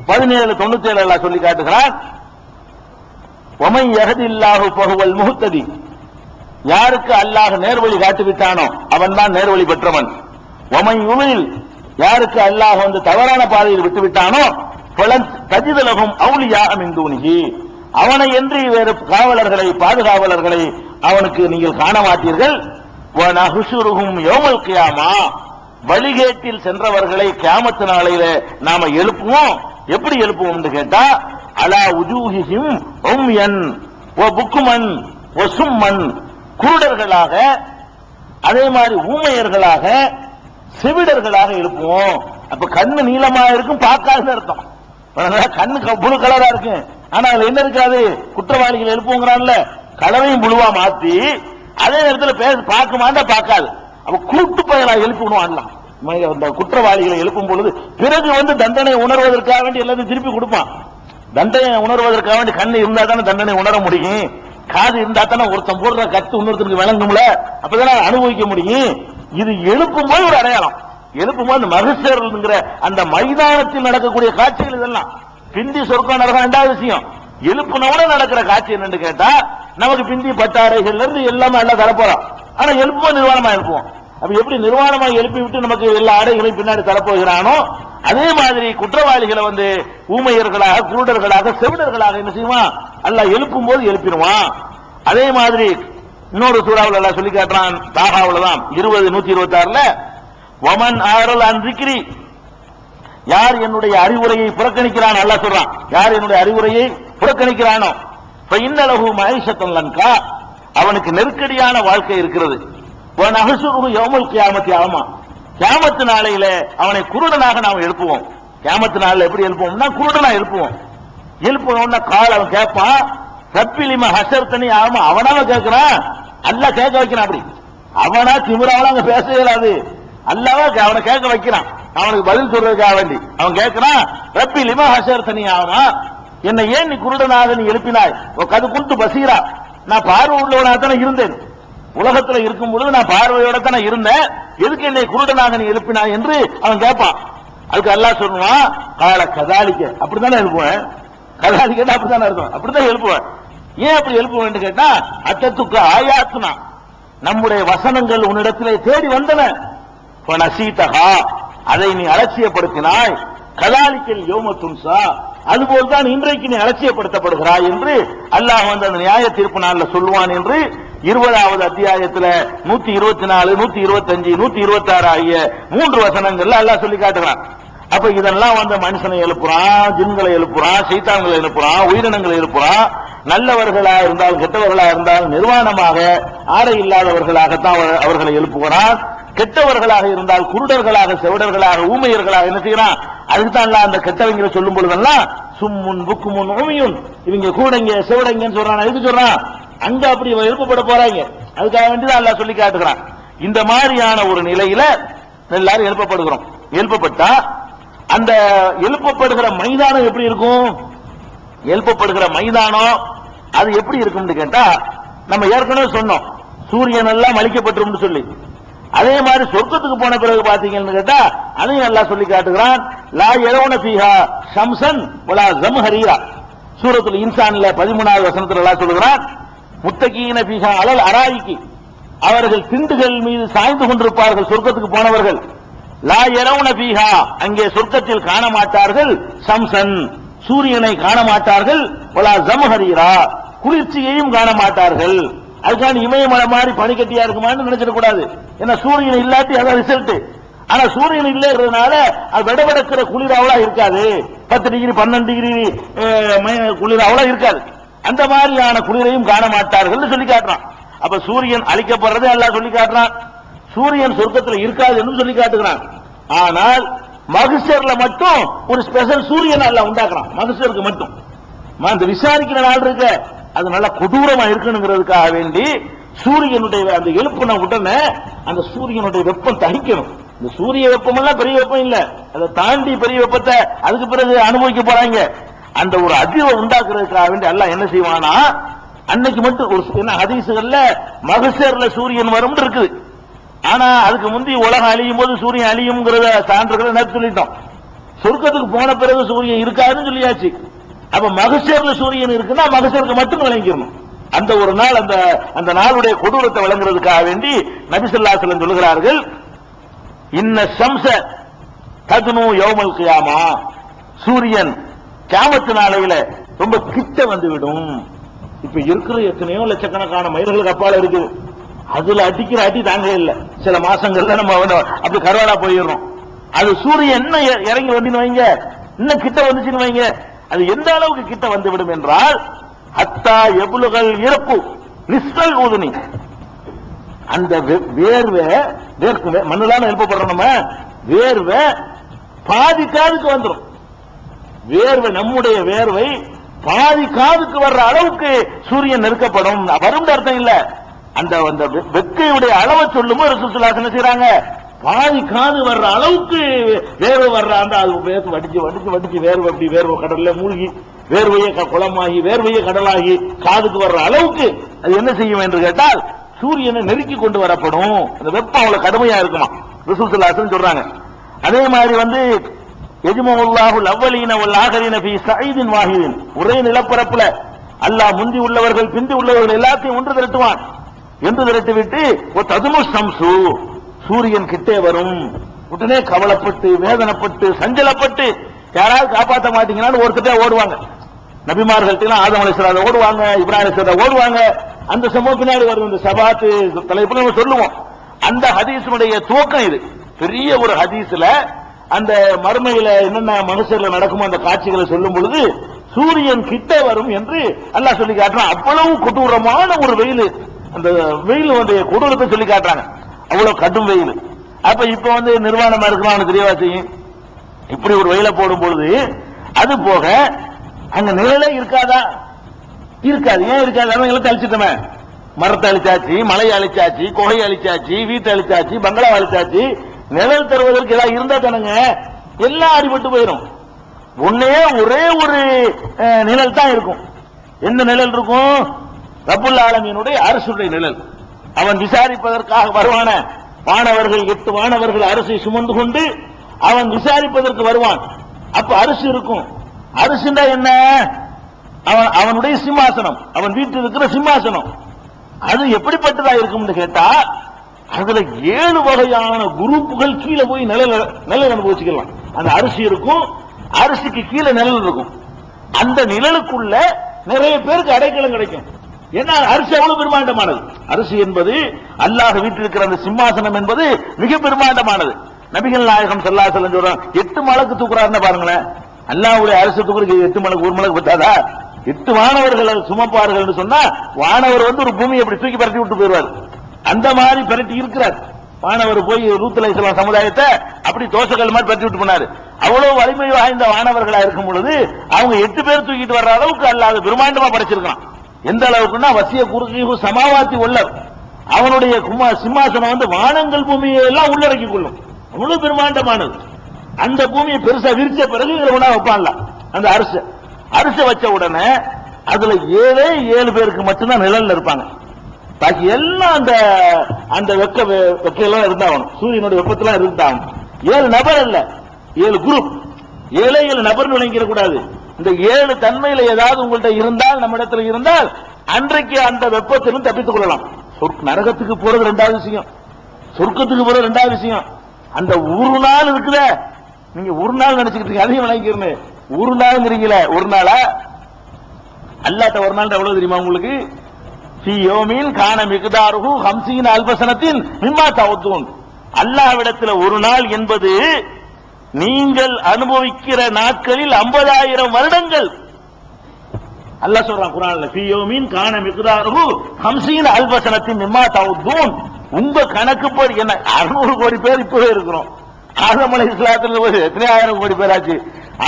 17:97 சொல்லி காட்டுகிறான். ஒமை யஹதில்லாஹு ஃபஹுவல் முஹ்ததி. யாருக்கு அல்லாஹ் நேர்வழி காட்டிவிட்டானோ அவன் தான் நேர்வழி பெற்றவன். ஒமை யுலில். யாருக்கு அல்லாஹ் தவறான பாதையில் விட்டு விட்டானோ ஃபலன் தஜித லஹும் அவுலியா மின் தூனிஹி. அவனை என்று வேறு காவலர்களை பாதுகாவலர்களை அவனுக்கு நீங்கள் காண மாட்டீர்கள். வநஹ்ஷுருஹும் யௌமல் கியாமா. வழிகேட்டில் சென்றவர்களை கியாமத் நாளையில நாம எழுப்புவோம். எப்படி எழுப்புவோம் கேட்டா அலா உஜூஹிஹிம் உம்யன் வ புக்மன் வ சும்மன். குருடர்களாக, அதே மாதிரி ஊமையர்களாக, செவிடர்களாக எழுப்புவோம். அப்ப கண்ணு நீளமா இருக்கும், பார்க்காதுன்னு அர்த்தம். கண்ணு புழு கலரா இருக்கு, ஆனா அதுல என்ன இருக்காது? குற்றவாளிகள் எழுப்புங்கிறான்ல, கலரையும் புழுவா மாத்தி அதே நேரத்தில் பார்க்க மாட்டா பார்க்காது. அப்ப கூட்டு பயலா எழுப்பிடுவான். குற்றவாளிகளை எழுப்பும் பொழுது பிறகு தண்டனை உணர்வதற்காக வேண்டி எல்லாத்தையும் திருப்பி கொடுப்பான். தண்டனை உணர்வதற்காக வேண்டி கண்ணு இருந்தா தானே தண்டனை உணர முடியும். காது இருந்தா தானே ஒருத்தன் போடுற கத்து இன்னொருத்தருக்கு விளங்கும்ல, அப்பதானே அனுபவிக்க முடியும். இது எழுப்பும் போது ஒரு அடையாளம். எழுப்பும் போது மகிழ்ச்சிங்கிற அந்த மைதானத்தில் நடக்கக்கூடிய காட்சிகள் இதெல்லாம். பிந்தி சொர்க்கம் நரகம் இரண்டாவது விஷயம். எழுப்புனோட நடக்கிற காட்சி என்னன்னு கேட்டா நமக்கு பிந்தி பட்டாடைகள்ல இருந்து எல்லாமே எல்லாம் தரப்போறோம். ஆனா எழுப்பும்போது நிர்வாணமா எழுப்புவோம். அப்ப எப்படி நிர்வாணமா எழுப்பி விட்டு நமக்கு எல்லா ஆடைகளையும் பின்னாடி தரப்போகிறானோ அதே மாதிரி குற்றவாளிகளை ஊமையர்களாக, குருடர்களாக, செவிடர்களாக என்ன செய்வான்? அல்லாஹ் எழுப்பும் போது எழுப்பிடுவான். அதே மாதிரி இன்னொரு சூறாவில் எல்லாம் சொல்லி காட்டுறான். தாகாவுல தான் 20:126 வமன் ஆரல் அன் திக்ரி. யார் என்னுடைய அறிவுரையை புறக்கணிக்கிறான் அல்லாஹ் சொல்றான். யார் என்னுடைய அறிவுரையை புறக்கணிக்கிறானோ இன்னலஹு மஈஷத்தன் லன்கா. அவனுக்கு நெருக்கடியான வாழ்க்கை இருக்கிறது. வநஹ்ஷுருஹு யௌமல் கியாமத்தி அமா. கியாமத் நாளையில அவனை குருடனாக நாம் எழுப்புவோம். கியாமத் நாளில் எப்படி எழுப்புவோம்னா குருடனா எழுப்புவோம். எழுப்புவோம்னா கால் அவன் கேட்பான், ரப்பிலிம ஹஷர்தனி ஆமா. அவனால கேட்கிறான், அல்லாஹ் கேட்க வைக்கிறான். அப்படி அவனா திமிராவளா அங்க பேச இயலாது. அல்லாஹ் அவனை கேட்க வைக்கிறான். அவனுக்கு பதில் சொல்றதுக்காக வேண்டி அவன் கேட்கிறான், ரப்பிலிம ஹஷர்தனி ஆமா. என்னை ஏன் நீ குருடனாக நீ எழுப்பினாய்? கது குண்டு பசீரா. நான் பார்வை உள்ளவனாக தானே இருந்தேன். உலகத்தில் இருக்கும் பொழுது நான் பார்வையோட தானே இருந்தேன். எதுக்கு என்னை குருடனாக நீ எழுப்பினாய் என்று அவன் கேட்பான். அதுக்கு அல்லாஹ் சொல்லுவான், கால கதாலிக்க. அப்படித்தானே எழுப்புவேன். கதாலிக்க அப்படித்தானே இருக்கும். அப்படித்தான் எழுப்புவேன். ஏன் அப்படி எழுப்புவேன் கேட்டா அத்தத்துக்கு ஆயாத்துனா நம்முடைய வசனங்கள் உன்னிடத்திலே தேடி வந்தன. நசீதகா. அதை நீ அலட்சியப்படுத்தினாய். கதாலிக்கல் யௌமத்துன்சா. அதுபோல்தான் இன்றைக்கு நீ அலட்சியப்படுத்தப்படுகிறாய் என்று அல்லாஹ் அந்த நியாய தீர்ப்பு நாளில் சொல்லுவான் என்று 20வது அத்தியாயத்தில் 124, 125, 126 ஆகிய 3 வசனங்கள்ல அல்லாஹ் சொல்லி காட்டுறான். அப்ப இதெல்லாம் மனுஷனை எழுப்புறான், ஜின்களை எழுப்புறான், சைத்தான்களை எழுப்புறான், உயிரினங்களை எழுப்புறான். நல்லவர்களா இருந்தால் கெட்டவர்களா இருந்தால் நிர்வாணமாக ஆடை இல்லாதவர்களாகத்தான் அவர்களை எழுப்புகிறான். கெட்டவர்களாக இருந்தால் குருடர்களாக, செவிடர்களாக, ஊமையர்களாக என்ன செய்யறான்? அதுக்குதான் அந்த கெட்டவங்களை சொல்லும் பொழுதெல்லாம் சும்முன் புக்குமுன் உமியுன், இவங்க கூடங்க செவிடங்கன்னு சொல்றான். எதுக்கு சொல்றான்? அங்க அப்படி எழுப்பப்பட போறாங்க. அதுக்காக வேண்டிதான் அல்லாஹ் சொல்லி காட்டுகிறான். இந்த மாதிரியான ஒரு நிலையில எல்லாரும் எழுப்பப்படுகிறோம். எழுப்பப்பட்டா அந்த எழுப்பப்படுகிற மைதானம் எப்படி இருக்கும்? எழுப்பப்படுகிற மைதானம் அது எப்படி இருக்கும் கேட்டா நம்ம ஏற்கனவே சொன்னோம், சூரியன் எல்லாம் அழிக்கப்பட்டிரும் சொல்லி. அதே மாதிரி சொர்க்கத்துக்கு போன பிறகு பாத்தீங்கன்னு கேட்டா அதையும் அல்லாஹ் சொல்லி காட்டுகிறான். லா யரவுன ஃபீஹா ஷம்ஸன் வலா ஸம்ஹரீரா. சூரத்துல் இன்சான்ல 13வது வசனத்துல அல்லாஹ் சொல்கிறான், முத்தகீன ஃபீஹா அலல் அராயிகி. அவர்கள் திண்டுகள் மீது சாய்ந்து கொண்டிருப்பார்கள் சொர்க்கத்துக்கு போனவர்கள். லா யரவுன ஃபீஹா. அங்கே சொர்க்கத்தில் காண மாட்டார்கள். ஷம்ஸன் சூரியனை காண மாட்டார்கள். வலா ஸம்ஹரீரா குளிர்ச்சியையும் காண மாட்டார்கள். அதுக்கான இமயமலை மாதிரி பனிக்கட்டியா இருக்குமான்னு நினைச்சிடக்கூடாது. ஏன்னா சூரியன் இல்லாட்டி அதான் ரிசல்ட். ஆனா சூரியன் இல்லைன்றதுனால அது விடவிடக்கிற குளிராவளா இருக்காது. 10 டிகிரி 12 டிகிரி குளிராவளா இருக்காது. அந்த மாதிரியான குளிரையும் காண மாட்டார்கள் சொல்லி காட்டுறான். அப்ப சூரியன் அழிக்கப்படுறதே அல்லாஹ் சொல்லி காட்டுறான். சூரியன் சொர்க்கத்தில் இருக்காது என்று சொல்லி காட்டுகிறான். ஆனால் மஹ்ஷர்ல மட்டும் ஒரு ஸ்பெஷல் சூரியன் அல்லாஹ் உண்டாக்குறான். மஹ்ஷருக்கு மட்டும் அந்த விசாரிக்கிற நாள் இருக்க அது நல்லா கொடூரமா இருக்கணுங்கிறதுக்காக வேண்டி சூரியனுடைய அந்த எழுப்புன உடனே அந்த சூரியனுடைய வெப்பம் தணிக்கணும். இந்த சூரிய வெப்பம் எல்லாம் பெரிய வெப்பம் இல்ல, அதை தாண்டி பெரிய வெப்பத்தை அதுக்கு பிறகு அனுபவிக்க போறாங்க. அந்த ஒரு அதிர்வை உண்டாக்குறதுக்காக வேண்டி அல்லாஹ் என்ன செய்வானா, அன்னைக்கு மட்டும் ஒரு என்ன ஹதீசுகள்ல மகசர்ல சூரியன் வரும் இருக்குது. ஆனா அதுக்கு முந்தி உலகம் அழியும் போது சூரியன் அழியும்ங்கிறத சான்றுகளை நேற்று சொல்லிட்டோம். சொர்க்கத்துக்கு போன பிறகு சூரியன் இருக்காதுன்னு சொல்லியாச்சு. அப்ப மகசர்ல சூரியன் இருக்குன்னா மகசருக்கு மட்டும் விளங்கிடணும். அந்த ஒரு நாள் அந்த நாளுடைய கொடூரத்தை விளங்குறதுக்காக வேண்டி நபி ஸல்லல்லாஹு அலைஹி வஸல்லம் சொல்கிறார்கள், இன்ன ஷம்ஸ தத்னு யௌமல் கியாமா, சூரியன் கியாமத்து நாளையில ரொம்ப கிட்ட வந்துவிடும். இப்ப இருக்கிற எத்தனையோ லட்சக்கணக்கான மைல்களுக்கு அப்பால இருக்குது, அதுல அடிக்கிற அடி தாங்க இல்ல. சில மாசங்கள்ல நம்ம அப்படி கருவாடா போயிடுறோம். அது சூரியன் என்ன இறங்கி வண்டின்னு வைங்க, இன்னும் கிட்ட வந்துச்சுன்னு வைங்க, அது எந்த அளவுக்கு கிட்ட வந்துவிடும் என்றால் ஹத்தா எபுலுகள் இறப்பு நிஸ்டல் ஊதுனி, அந்த வேர்வை மண்ணுலான எழுப்பப்படுறோம், நம்ம வேர்வை பாதி காதுக்கு வந்துடும். வேர்வை நம்முடைய வேர்வை பாதி காதுக்கு வர்ற அளவுக்கு சூரியன் நெருக்கப்படும். வரும் அர்த்தம் இல்ல, அந்த வெக்கையுடைய அளவை சொல்லும் ரசூலுல்லாஹி ஸல்லல்லாஹு அலைஹி வஸல்லம் செய்றாங்க, பாதி காது வர்ற அளவுக்கு வேர்வை வர்ற அந்த வடிச்சு வடிச்சு வடிச்சு வேர்வை அப்படி வேர்வை கடல்ல மூழ்கி வேர்வையை குளமாகி வேர்வையை கடலாகி காதுக்கு வர்ற அளவுக்கு அது என்ன செய்யும் என்று கேட்டால் சூரியனை நெருக்கி கொண்டு வரப்படும். அந்த வெப்பம் அவ்வளவு கடுமையா இருக்குமா ரசூலுல்லாஹி ஸல்லல்லாஹு அலைஹி வஸல்லம் சொல்றாங்க. அதே மாதிரி எஜ்மஉல்லாஹுல் அவ்வலீன வல் ஆகிரீன ஃபீ ஸஈதின் வாஹிதின், ஒரே நிலப்பரப்புல அல்லாஹ் முந்தி உள்ளவர்கள் பிந்தி உள்ளவர்கள் எல்லாத்தையும் ஒன்று திரட்டுவான். என்று திரட்டிவிட்டு ததுமு ஷம்சு, சூரியன் கிட்டே வரும். உடனே கவலைப்பட்டு வேதனைப்பட்டு சஞ்சலப்பட்டு யாராவது காப்பாற்ற மாட்டீங்கன்னு ஒருத்தர் ஓடுவாங்க. நபிமார்கள்ட்ட ஆதம் அலைஹிஸ்ஸலாம் ஓடுவாங்க, இப்ராஹிம் அலைஹிஸ்ஸலாம் ஓடுவாங்க. அந்த சம்பவம் பின்னாடி வரும். இந்த சபாத்து தலைப்புல நம்ம சொல்லுவோம். அந்த ஹதீஸுடைய துவக்கம் இது. பெரிய ஒரு ஹதீஸ்ல அந்த மறுமையில என்னென்ன மனுஷர்ல நடக்குமோ அந்த காட்சிகளை சொல்லும் பொழுது சூரியன் கிட்ட வரும் என்று அல்லாஹ் சொல்லி காட்டுறான். அவ்வளவு கொடூரமான ஒரு வெயில், அந்த வெயிலுடைய கொடூரத்தை சொல்லி காட்டுறாங்க. அவ்வளவு கடும் வெயில். அப்ப இப்ப நிர்வாணமா இருக்கிறான்னு தெரியவா செய்யும். இப்படி ஒரு வெயில போடும் பொழுது அது போக அங்க நிழலே இருக்காதா? இருக்காது. ஏன் இருக்காது? அவங்க அழிச்சிட்டோமே, மரத்தை அழிச்சாச்சு, மலையை அழிச்சாச்சு, குகையை அழிச்சாச்சு, வீட்டை அழிச்சாச்சு, பங்களா அழிச்சாச்சு. நிழல் தருவதற்கு ஏதாவது இருந்தா தானுங்க எல்லாம் அடிபட்டு போயிடும். ஒரே ஒரு நிழல் தான் இருக்கும். எந்த நிழல் இருக்கும்? ரப்புல் ஆலமீனுடைய அரசுடைய நிழல். அவன் விசாரிப்பதற்காக வருவான வானவர்கள் 8 வானவர்கள் அரசை சுமந்து கொண்டு அவன் விசாரிப்பதற்கு வருவான். அப்ப அரசு இருக்கும். அரசுண்டா என்ன? அவனுடைய சிம்மாசனம், அவன் வீட்டில் இருக்கிற சிம்மாசனம். அது எப்படிப்பட்டதா இருக்கும் கேட்டா அதுல 7 வகையான குரூப்புகள் கீழே போய் நிழல் அனுபவிச்சுக்கலாம். அந்த அரிசி இருக்கும், அரிசிக்கு கீழே நிழல் இருக்கும். அந்த நிழலுக்குள்ள நிறைய பேருக்கு அடைக்கலம் கிடைக்கும். ஏன்னா அரிசி அவ்வளவு பெருமாண்டமானது. அரிசி என்பது அல்லாஹ் வீட்டில் இருக்கிற அந்த சிம்மாசனம் என்பது மிக பெருமாண்டமானது. நபிகள் நாயகம் ஸல்லல்லாஹு அலைஹி வஸல்லம் சொல்றாங்க, 8 மலக்கு தூக்குறாருன்னு பாருங்களேன். அல்லாஹ்வுடைய அரசு தூக்குறதுக்கு 8 மலக்கு, 1 மலக்கு பத்தாதா? 8 வானவர்கள் சுமப்பார்கள் சொன்னா வானவர் ஒரு பூமியை அப்படி தூக்கி பரட்டி விட்டு போயிடுவார். அந்த மாதிரி பரட்டி இருக்கிறார். வானவர் போய் லூத் அலைஹிஸ்ஸலாம் சமுதாயத்தை அப்படி தோசைகள் மாதிரி பரட்டி விட்டு போனாரு. அவ்வளவு வலிமை வாய்ந்த வானவர்களா இருக்கும் பொழுது அவங்க 8 பேர் தூக்கிட்டு வர்ற அளவுக்கு அல்லாஹ் பிரம்மாண்டமா படைச்சிருக்கான். எந்த அளவுக்குன்னா வசிய குருகீஹு சமாவாத்தி உள்ளர், அவனுடைய சிம்மாசனம் வானங்கள் பூமியை எல்லாம் உள்ளடக்கிக் கொள்ளும். அவ்வளவு பிரம்மாண்டமானது. அந்த பூமியை பெருசா விரிச்ச பிறகு வைப்பான்ல அந்த அரிசி வச்ச உடனே அதுல 7 பேருக்கு மட்டும்தான் நிழல்ல இருப்பாங்க. பாக்கி எல்லாம் அந்த வெக்கையெல்லாம் இருந்தாகணும். சூரியனுடைய வெப்பத்தெல்லாம் இருந்தாகணும். 7 நபர் அல்ல, 7 குரூப். 7 நபர் விளங்கிட கூடாது. இந்த 7 தன்மையில ஏதாவது உங்கள்கிட்ட இருந்தால், நம்ம இடத்துல இருந்தால் அன்றைக்கு அந்த வெப்பத்திலும் தப்பித்துக் கொள்ளலாம். நரகத்துக்கு போறது 2வது விஷயம், சொர்க்கத்துக்கு போறது 2வது விஷயம். அந்த ஒரு நாள் இருக்குத, நீங்க ஒரு நாள் நினைச்சுக்கிட்டு அதையும் விளங்கிக்கிறேன். ஒரு நாள்ங்கிறீங்களே, ஒரு நாளா? அல்லாட்ட ஒரு நாள் எவ்வளவு தெரியுமா உங்களுக்கு? கான மிக்தாருஹு 50 அல்ஃப ஸனத்தின் மிம்மா தஅதுன். அல்லாஹ்விடத்தில் ஒரு நாள் என்பது நீங்கள் அனுபவிக்கிற நாட்களில் 50,000 வருடங்கள். அல்லாஹ் சொல்றான் குர்ஆன்ல, ஃபீயோமின் கான மிக்தாருஹு 50 அல்ஃப ஸனத்தின் மிம்மா தஅதுன். உங்க கணக்குப்படி என்ன 600 கோடி பேர் இப்பவே இருக்கிறோம். ஆதம் அலைஹிஸ்ஸலாத்துல எத்தனை ஆயிரம் கோடி பேர் ஆச்சு.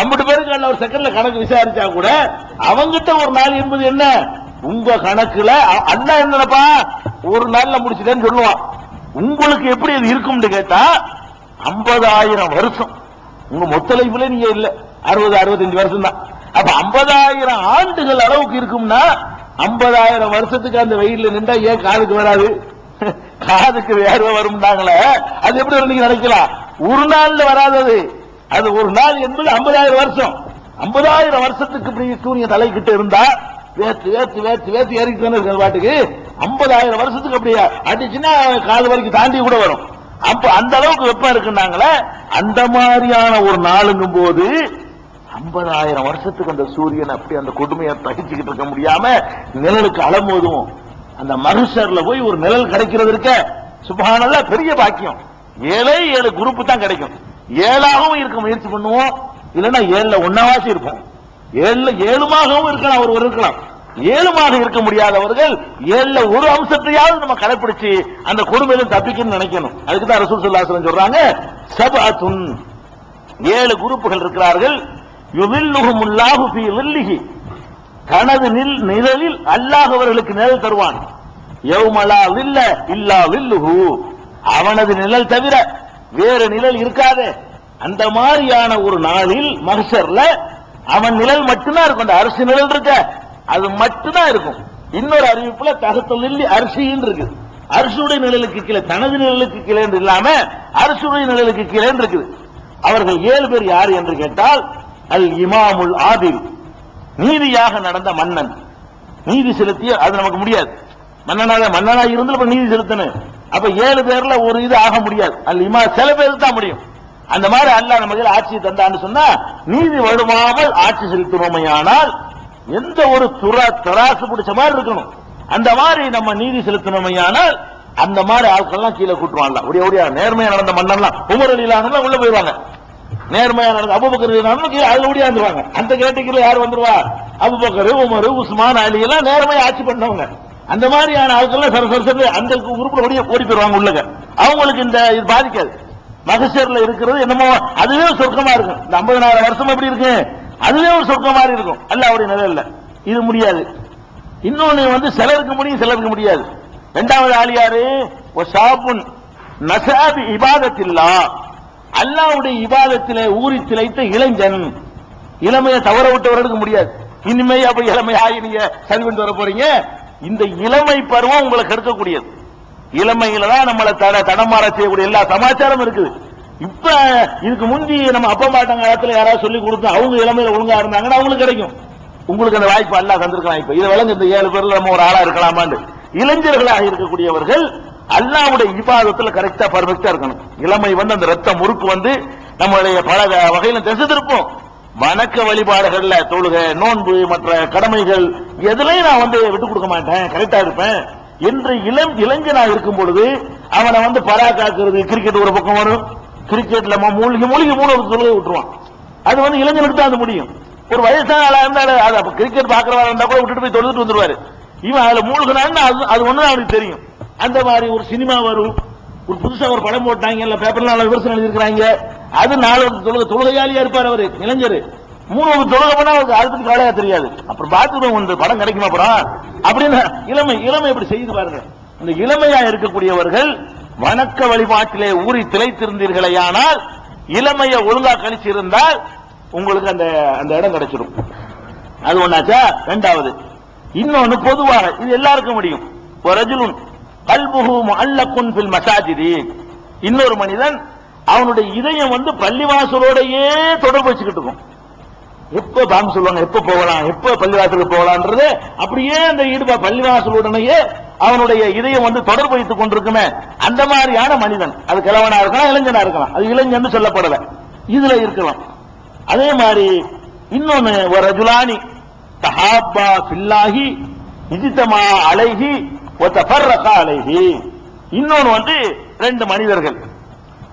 50 பேருக்கு அல்ல ஒரு செகண்ட்ல கணக்கு விசாரிச்சா கூட அவங்கிட்ட ஒரு நாள் என்பது என்ன? உங்க கணக்குல அல்லாஹ் என்னப்பா ஒரு நாள்ல முடிச்சிட்டேன்னு சொல்லுவான். உங்களுக்கு எப்படி அது இருக்கும் கேட்டா 50,000 வருஷம். உங்க மொத்த லைஃப்ல நீங்க இல்ல 60-65 வருஷம் தான். அப்ப 50,000 ஆண்டுகள் அளவுக்கு இருக்கும்னா 50,000 வருஷத்துக்கு அந்த வெயில்ல நின்றா ஏன் காதுக்கு வராது? காதுக்கு வேர்வை வரும்னாங்களே, அது எப்படி நீங்க நினைக்கலாம்? ஒரு நாள்ல வராதது. அது ஒரு நாள் என்பது 50,000 வருஷம். 50,000 வருஷத்துக்கு இப்படி சூரியன் தலைக்கிட்டு இருந்தா வேத்து வேத்து வேத்து வேத்து ஏறிட்டு தானே இருக்கிற பாட்டுக்கு. 50,000 வருஷத்துக்கு அப்படியே அடிச்சுன்னா காது வரைக்கும் தாண்டி கூட வரும். அப்ப அந்த அளவுக்கு வெப்பம் இருக்குன்னாங்களே, அந்த மாதிரியான ஒரு நாளுங்கும் போது 50,000 வருஷத்துக்கு அந்த சூரியன் அப்படி அந்த கொடுமையை தகிச்சுக்கிட்டு இருக்க முடியாம நிழலுக்கு அலமோதும். அந்த மகஷர்ல போய் ஒரு நிழல் கிடைக்கிறது இருக்க சுப்ஹானல்லாஹ், பெரிய பாக்கியம். 7 குரூப் தான் கிடைக்கும். 7ஆகவும் இருக்க முயற்சி பண்ணுவோம், இல்லன்னா 7ல 1ஆவாசி இருப்போம். 7மாகவும் இருக்கலாம், ஒருவர் இருக்கலாம். 7மாக இருக்க முடியாதவர்கள் 7ல ஒரு அம்சத்தையாவது நம்ம கடைபிடிச்சு அந்த கொடுமையில தப்பிக்கணும்னு நினைக்கணும். அதுக்கு தான் ரசூல் ஸல்லல்லாஹு அலைஹி வஸல்லம் சொல்றாங்க, சபஅத்துன் 7 குரூப்புகள் இருக்கிறார்கள். யுதில்லுஹுமுல்லாஹு ஃபீ ظில்லிஹி, தனது நிழலில் அல்லாஹ் அவர்களுக்கு நிழல் தருவான். யௌமலா ظில்ல இல்லா ظில்லுஹு, அவனது நிழல் தவிர வேறு நிழல் இருக்காது. அந்த மாதிரியான ஒரு நாளில் மஹ்ஷர்ல அவன் நிழல் மட்டும்தான் இருக்கும். அந்த அரிசி நிழல் இருக்க அது மட்டும்தான் இருக்கும். இன்னொரு அறிவிப்புல தஹ்தலில் அரிசின்னு இருக்கு. அரிசியுடைய நிழலுக்கு கீழே, தனது நிழலுக்கு கீழே இல்லாம அரிசியுடைய நிழலுக்கு கீழே இருக்குது. அவர்கள் 7 பேர் யார் என்று கேட்டால், அல் இமாமுல் ஆதில், நீதியாக நடந்த மன்னன். நீதி செலுத்திய அது நமக்கு முடியாது. மன்னனா இருந்து நீதி செலுத்தணும். அப்ப 7 பேர்ல ஒரு இது ஆக முடியாது. அல் இமா சில பேருக்கு தான் முடியும். அந்த மாதிரி அல்லாஹ் நமக்கு ஆட்சியை தந்தான்னு சொன்னா, நீதி வழுவாமல் ஆட்சி செலுத்தணுமையானால் எந்த ஒரு தராசு பிடிச்ச மாதிரி இருக்கணும். அந்த மாதிரி நம்ம நீதி செலுத்தணுமையானால் அந்த மாதிரி ஆட்கள்லாம் கீழே கூட்டுவாங்க. ஒடியா நேர்மையா நடந்த மன்னன்லாம் உமர் ரலியல்லாஹு உள்ள போயிருவாங்க. நேர்மையா நடந்த அபூபக்கர் ரலியல்லாஹு அதுல ஓடியாந்துருவாங்க. அந்த கேட்டகிரில யார் வந்துருவா? அபூபக்கர், உமர், உஸ்மான், அலி எல்லாம் நேர்மையா ஆட்சி பண்ணவங்க. அந்த மாதிரியான ஆட்கள் சரசரசு அந்த குரூப்ல ஓடி போயிருவாங்க உள்ளக. அவங்களுக்கு இந்த இது பாதிக்காது. மகஷர்ல இருக்கிறது என்னமோ அதுவே சொர்க்கமா இருக்கும். இந்த 50,000 வருஷம் எப்படி இருக்கு? அதுவே ஒரு சொர்க்கம் மாதிரி இருக்கும் அல்லாஹ்வுடைய நிழல்ல. இது முடியாது. இன்னொன்னு சிலருக்கு முடியும், சிலருக்கு முடியாது. 2வது ஆள் யாரு? வஸாபுன் நஸாபி இபாதத்தில்லாஹ், அல்லாஹ்வுடைய இபாதத்திலே ஊறி திளைத்த இளைஞன். இளமையை தவற விட்டவர்களுக்கு முடியாது. இனிமே அப்ப இளமையாகி நீங்க சரி பண்ணிட்டு வர போறீங்க. இந்த இளமை பருவம் உங்களை கெடுக்கக்கூடியது. இளமையில தான் நம்மளை தடமாற செய்யக்கூடிய எல்லா சமாச்சாரம் இருக்குது. இப்ப இதுக்கு முந்தி நம்ம அப்பா மாட்டாங்க காலத்துல யாராவது சொல்லி கொடுத்து அவங்க இளமையில ஒழுங்கா இருந்தாங்கன்னா அவங்களுக்கு கிடைக்கும். உங்களுக்கு அந்த வாய்ப்பு அல்லாஹ் தந்திருக்கலாம். இப்ப இதை விளங்க இந்த 7 பேர்ல நம்ம ஒரு ஆளா இருக்கலாமான்னு. இளைஞர்களாக இருக்கக்கூடியவர்கள் அல்லாஹ்வுடைய இபாதத்துல கரெக்டா பர்ஃபெக்டா இருக்கணும். இளமை அந்த ரத்த முறுக்கு நம்மளுடைய பல வகையில திசை திருப்போம். வணக்க வழிபாடுகள்ல தொழுகை, நோன்பு, மற்ற கடமைகள் எதுலையும் நான் விட்டு கொடுக்க மாட்டேன், கரெக்டா இருப்பேன் என்று இளைஞனா இருக்கும் பொழுது அவனை பராக்காக்குறது. கிரிக்கெட் ஒரு பக்கம் வரும். கிரிக்கெட்ல மூழ்கி 3 தொழுகை விட்டுருவான். அது இளைஞனுக்கு தான் அது முடியும். ஒரு வயசான ஆளா இருந்தாலும் கிரிக்கெட் பாக்குறவா இருந்தா கூட விட்டுட்டு போய் தொழுதுட்டு வந்துருவாரு. இவன் அதுல மூழ்கினான்னு அது ஒண்ணு அவனுக்கு தெரியும். அந்த மாதிரி ஒரு சினிமா வரும், ஒரு புதுசா ஒரு படம் போட்டாங்க, பேப்பர்ல விமர்சனம் எழுதிருக்காங்க. அது 4 தொழுகையாளியா இருப்பார் அவரு இளைஞர். 3 தொழுகை பண்ணா அவருக்கு அதை பத்தி கவலையா தெரியாது. அப்புறம் பாத்துருவோம் படம் கிடைக்குமா அப்புறம் அப்படின்னு இளமை இப்படி செய்து பாருங்க. இந்த இளமையா இருக்கக்கூடியவர்கள் வணக்க வழிபாட்டிலே ஊறி திளைத்திருந்தீர்களேயானால், இளமையை ஒழுங்கா கழிச்சிருந்தால் உங்களுக்கு அந்த இடம் கிடைச்சிடும். அது ஒண்ணாச்சா. 2வது இன்னொன்னு பொதுவாக இது எல்லாருக்கும் முடியும். ரஜுலுன் கல்புஹு முஅல்லகுன் ஃபில் மசாஜிதி, இன்னொரு மனிதன் அவனுடைய இதயம் பள்ளிவாசலோடையே தொடர்பு வச்சுக்கிட்டு இருக்கும். எப்ப பாம்பு சொல்லுவாங்க, எப்ப போகலாம், எப்ப பள்ளிவாசலுக்கு போகலான்றது அப்படியே அந்த ஈடுபாடு பள்ளிவாசலுடனேயே அவனுடைய இதயம் தொடர்பு வைத்துக் கொண்டிருக்குமே, அந்த மாதிரியான மனிதன். அது கிழவனா இருக்கலாம், இளைஞனா இருக்கலாம். அது இளைஞன் சொல்லப்படல, இதுல இருக்கலாம். அதே மாதிரி இன்னொன்னு ரஜுலானி தஹாப்பா ஃபில்லாஹி இஜ்தமா அலைஹி வ தஃபர்ரகா அலைஹி, இன்னொன்னு 2 மனிதர்கள்.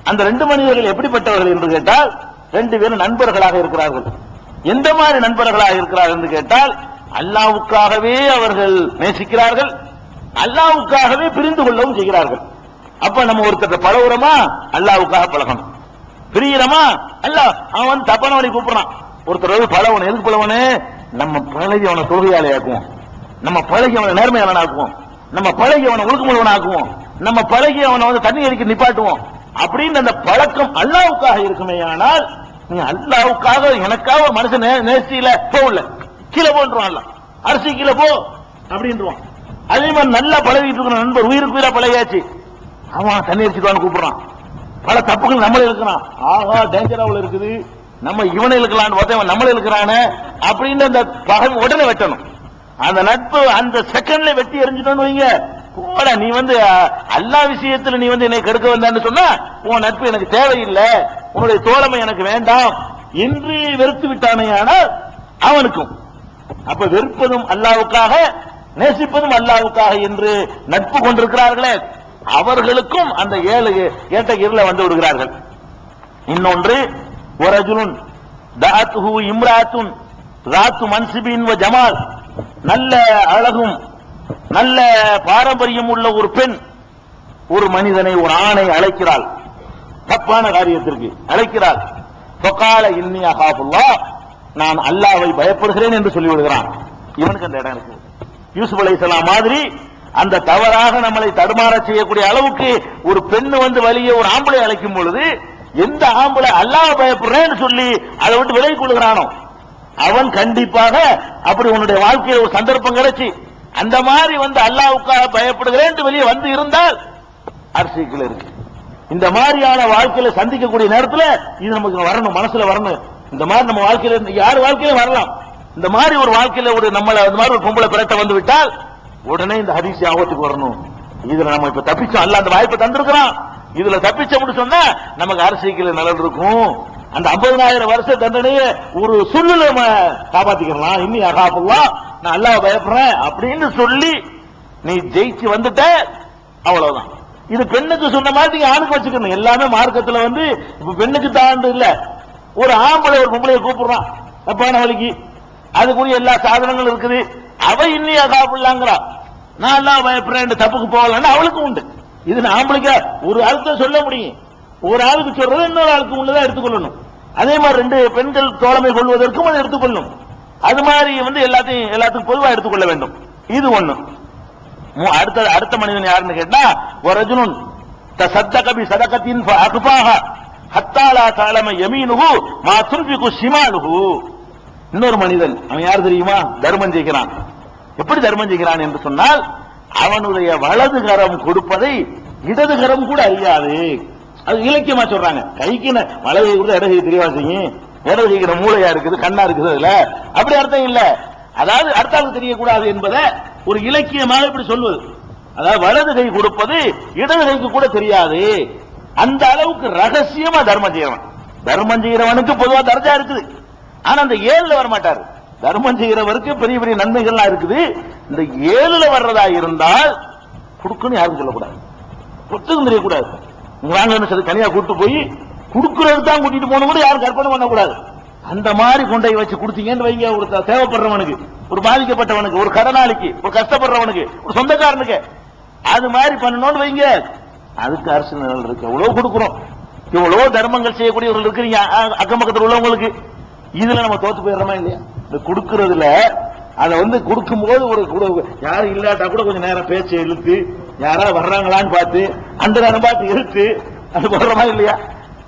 அந்த 2 மனிதர்கள் எப்படிப்பட்டவர்கள் என்று கேட்டால், 2 பேரும் நண்பர்களாக இருக்கிறார்கள். எந்த மாதிரி நண்பர்களாக இருக்கிறார்கள் என்று கேட்டால், அல்லாஹ்வுக்காகவே அவர்கள் நேசிக்கிறார்கள், அல்லாஹ்வுக்காகவே பிரிந்து கொள்ளவும் செய்கிறார்கள். அப்ப நம்ம ஒருத்தர் பழகுறோமா, அல்லாஹ்வுக்காக பழகணும். பிரியறமா, அல்லாஹ் அவன் தப்பான வழி கூப்பிடுறான், ஒருத்தர் பழகணும். எதுக்கு பழகணும்? நம்ம பழகி அவனை தொழுகையாளி ஆக்குவோம், நம்ம பழகி அவனை நேர்மையாளன் ஆக்குவோம், நம்ம பழகி அவனை ஒழுக்கமுள்ளவன் ஆக்குவோம், நம்ம பழகி அவனை தண்ணி அடிக்க நிப்பாட்டுவோம். அப்படின்னு அந்த பழக்கம் அல்லாஹ்வுக்காக இருக்குமே. ஆனால் நீ அல்லாஹ்வுக்காக எனக்காக ஒரு மனுஷன் நேசியில போகல கீழே போன்றான், அரிசி கீழே போ அப்படின்றான். அதே மாதிரி நல்லா பழகிட்டு இருக்கிற நண்பர் உயிருக்கு உயிரா பழகியாச்சு, அவன் தண்ணி அடிச்சுட்டு கூப்பிடுறான், பல தப்புகள் நம்மளே இருக்கிறான், ஆகா டேஞ்சராவில் இருக்குது, நம்ம இவனை இழுக்கலான்னு பார்த்தா நம்மளே இருக்கிறானே அப்படின்னு அந்த பகை உடனே வெட்டணும். அந்த நட்பு அந்த செகண்ட்ல வெட்டி எரிஞ்சிட்டோன்னு வைங்க, போட நீ அல்லா விஷயத்துல நீ என்னை கெடுக்க வந்தான்னு சொன்னா உன் நட்பு எனக்கு தேவையில்லை, உன்னுடைய தோழமை எனக்கு வேண்டாம் என்று வெறுத்து விட்டானே. ஆனால் அவனுக்கும் அப்ப வெறுப்பதும் அல்லாஹ்வுக்காக நேசிப்பதும் அல்லாஹ்வுக்காக என்று நட்பு கொண்டிருக்கிறார்களே, அவர்களுக்கும் அந்த ஏட்ட இருள வந்து விடுகிறார்கள். இன்னொன்று ஒரஜுலுன் தஅத்துஹு இம்ராத்துன் ராத்து மன்சிபின் வ ஜமால், நல்ல அழகும் நல்ல பாரம்பரியம் உள்ள ஒரு பெண் ஒரு மனிதனை ஒரு ஆணை அழைக்கிறாள், தப்பான காரியத்திற்கு அழைக்கிறாள். ஃபகால இன்னி அகாஃபுல்லாஹ், நான் அல்லாஹ்வை பயப்படுகிறேன் என்று சொல்லிவிடுகிறான். இவனுக்கு அந்த இடம் இருக்கு. யூசுப் அலைஹிஸ்ஸலாம் மாதிரி அந்த தவறாக நம்மளை தடுமாற செய்யக்கூடிய அளவுக்கு ஒரு பெண்ணு வலிய ஒரு ஆம்பளை அழைக்கும் பொழுது எந்த ஆம்பளை அல்லாஹ் பயப்படுறேன்னு சொல்லி அதை விட்டு விலகிக் கொள்கிறானோ அவன் கண்டிப்பாக அப்படி உன்னுடைய வாழ்க்கையில் ஒரு சந்தர்ப்பம் கிடைச்சி அந்த மாதிரி அல்லாஹ்வுக்காக பயப்படுகிறேன் வெளியே வந்து இருந்தால் அரசியல் இருக்கு. இந்த மாதிரியான வாழ்க்கையில சந்திக்கக்கூடிய நேரத்தில் இது நமக்கு வரணும், மனசுல வரணும். இந்த மாதிரி நம்ம வாழ்க்கையில யார் வாழ்க்கையில வரலாம், இந்த மாதிரி ஒரு வாழ்க்கையில ஒரு நம்மள அந்த மாதிரி ஒரு பொம்பளை பிரட்ட வந்து விட்டால் உடனே இந்த ஹதீஸ் ஞாபகத்துக்கு வரணும். இதுல நம்ம இப்ப தப்பிச்சோம், அல்லாஹ் அந்த வாய்ப்பை தந்திருக்கிறான், இதுல தப்பிச்சோம்னு சொன்னா நமக்கு அரசியல் நலன் இருக்கும். அந்த 50,000 வருஷ தண்டனையை ஒரு சொல்லுல நம்ம காப்பாத்திக்கலாம். இன்னி அகாஃபுல்லாஹ், நான் அல்லாஹ் பயப்படுறேன் அப்படின்னு சொல்லி நீ ஜெயிச்சு வந்துட்ட, அவ்வளவுதான். இது பெண்ணுக்கு சொன்ன மாதிரி ஆணுக்கு வச்சுக்கணும். எல்லாமே மார்க்கத்துல இப்ப பெண்ணுக்கு தாண்டு இல்ல, ஒரு ஆம்பளை ஒரு பொம்பளையை கூப்பிடுறான் தப்பான வழிக்கு, அதுக்குரிய எல்லா சாதனங்களும் இருக்குது, அவ இன்னி அகாஃபுல்லாங்கிறா, நான் அல்லாஹ் பயப்படுறேன் தப்புக்கு போகலன்னு அவளுக்கும் உண்டு. இது ஆம்பளைக்கு ஒரு ஆளுக்கு சொல்ல முடியும், ஒரு ஆளுக்கு சொல்றது இன்னொரு ஆளுக்கு உள்ளதா எடுத்துக்கொள்ளணும். அதே மாதிரி 2 பெண்கள் தோழமை கொள்வதற்கும் அதை எடுத்துக்கொள்ளும். அது மாதிரி எல்லாத்துக்கும் பொதுவாக எடுத்துக்கொள்ள வேண்டும். இது ஒண்ணு. அடுத்த மனிதன் யாருன்னு கேட்டா வரஜுனுன் தஸத்தக பி ஸதகத்தின் ஃபஅக்ஃபாஹா ஹத்தா லா தஅலம யமீனுஹு மா துன்ஃபிகு ஷிமாலுஹு. இன்னொரு மனிதன், அவன் யார் தெரியுமா? தர்மம் செய்கிறான். எப்படி தர்மம் செய்கிறான் என்று சொன்னால் அவனுடைய வலது கரம் கொடுப்பதை இடது கரம் கூட அறியாது. அது இலக்கியமா சொல்றாங்க. கைக்கு வலது கூட இடகை தெரியவா செய்யும், இடது கைக்கிற மூளையா இருக்குது, கண்ணா இருக்குது, அதுல அப்படி அர்த்தம் இல்ல. அதாவது அடுத்தாளுக்கு தெரியக்கூடாது என்பதை ஒரு இலக்கியமாக இப்படி சொல்வது. அதாவது வலது கை கொடுப்பது இடது கைக்கு கூட தெரியாது, அந்த அளவுக்கு ரகசியமா தர்மம் செய்யறவன். தர்மம் செய்யறவனுக்கு பொதுவா தர்ஜா இருக்குது, ஆனா அந்த 7ல வரமாட்டாரு. தர்மம் செய்கிறவருக்கு பெரிய பெரிய நன்மைகள்லாம் இருக்குது. இந்த 7ல வர்றதா இருந்தால் கொடுக்கணும் யாருக்கும் சொல்லக்கூடாது, சொத்துக்கும் தெரியக்கூடாது. தனியா கூட்டு போய் கொடுக்கறது தான் கூட்டிட்டு போன கூட யாரும் கற்பனை பண்ணக்கூடாது. அந்த மாதிரி கொண்டை வச்சு கொடுத்தீங்கன்னு வைங்க, ஒரு தேவைப்படுறவனுக்கு, ஒரு பாதிக்கப்பட்டவனுக்கு, ஒரு கடனாளிக்கு, ஒரு கஷ்டப்படுறவனுக்கு, ஒரு சொந்தக்காரனுக்கு அது மாதிரி பண்ணணும்னு வைங்க, அதுக்கு அரசு நிழல் இருக்கு. எவ்வளவு கொடுக்கிறோம், எவ்வளவு தர்மங்கள் செய்யக்கூடியவர்கள் இருக்கிறீங்க அக்கம் பக்கத்தில் உள்ளவங்களுக்கு. இதுல நம்ம தோத்து போயிடுறோமா இல்லையா? இந்த கொடுக்கறதுல அதை கொடுக்கும் போது ஒரு யாரும் இல்லாட்டா கூட கொஞ்சம் நேரம் பேச்சு இழுத்து யாராவது வர்றாங்களான்னு பார்த்து அந்த நேரம் பார்த்து இழுத்து அது போடுறோமா இல்லையா?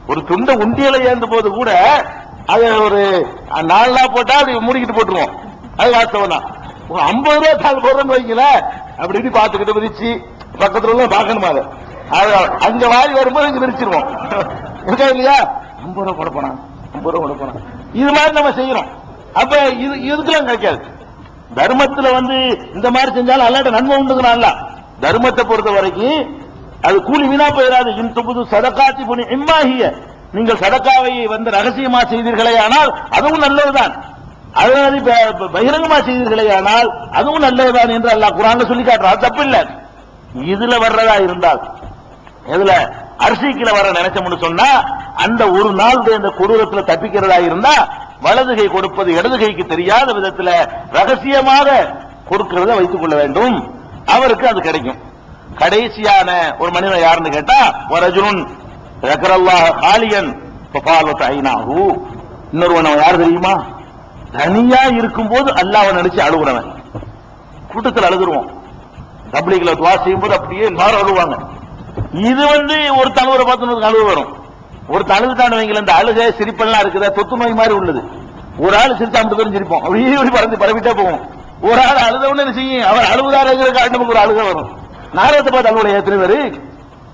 ஒரு துண்டை உண்டியல ஏந்த போது கூட அது ஒரு 4 நாள் போட்டா அப்படி மூடிக்கிட்டு போட்டுருவோம், அது வாஸ்தவம் தான். 50 ரூபா தாள் போடுறோன்னு வைக்கல, அப்படி பார்த்துக்கிட்டு விரிச்சு பக்கத்துல உள்ள பார்க்கணுமா, அதை அங்க வாரி வரும்போது இங்க விரிச்சிருவோம் இருக்கா இல்லையா? 50 ரூபா கொடுப்போம், 50 ரூபா கொடுப்போம். இது மாதிரி நம்ம செய்யறோம். அப்ப இதுக்கெல்லாம் கிடைக்காது. தர்மத்துல இந்த மாதிரி செஞ்சாலும் அல்லாட்ட நன்மை உண்டுங்கிறான்ல. தர்மத்தை பொறுத்த வரைக்கும் அது கூலி வீணா போயிடாது. இன் துபுது சதகாத்தி புனி இம்மாஹிய, நீங்கள் சதக்காவை ரகசியமா செய்தீர்களே ஆனால் அதுவும் நல்லதுதான், அதனால பகிரங்கமா செய்தீர்களே ஆனால் அதுவும் நல்லதுதான் என்று அல்லாஹ் குர்ஆன்ல சொல்லி காட்டுறான். தப்பு இல்ல. இதுல வர்றதா இருந்தால், எதுல அரிசிக்குல வர நினைச்சோம்னு சொன்னா அந்த ஒரு நாளுடைய அந்த கொடூரத்துல தப்பிக்கிறதா இருந்தா வலது கை கொடுப்பது இடது கைக்கு தெரியாத விதத்துல ரகசியமாக கொடுக்கிறத வைத்துக் கொள்ள வேண்டும், அவருக்கு அது கிடைக்கும். கடைசியான ஒரு மனிதன் யாருன்னு கேட்டா வரஜுனுன் ذكرல்லாஹ ஹாலியன் ஃபஃபாலத் ஐனாஹு. இன்னொருவன் யார் தெரியுமா? தனியா இருக்கும் போது அல்லாஹ்வை நினைச்சு அழுகுறவன். கூட்டத்தில் அழுகுறோம், தப்லீக்ல துஆ செய்யும் போது அப்படியே எல்லாரும் அழுவாங்க. இது ஒரு தழுவரை பார்த்து அழுவு வரும். ஒரு தழுவுதான் வைங்கள, இந்த அழுகை சிரிப்பெல்லாம் இருக்குதா தொத்து நோய் மாதிரி உள்ளது. ஒரு ஆள் சிரிச்சா மட்டும் பேரும் சிரிப்போம், அப்படியே பறந்து பரவிட்டே போவோம். ஒரு ஆள் அழுதவன்னு என்ன செய்யும், அவர் அழுவுதாருங்கிற நமக்கு ஒரு அழுகை வரும். நாடகத்தை பார்த்து அழுவுடைய எத்தனை பேரு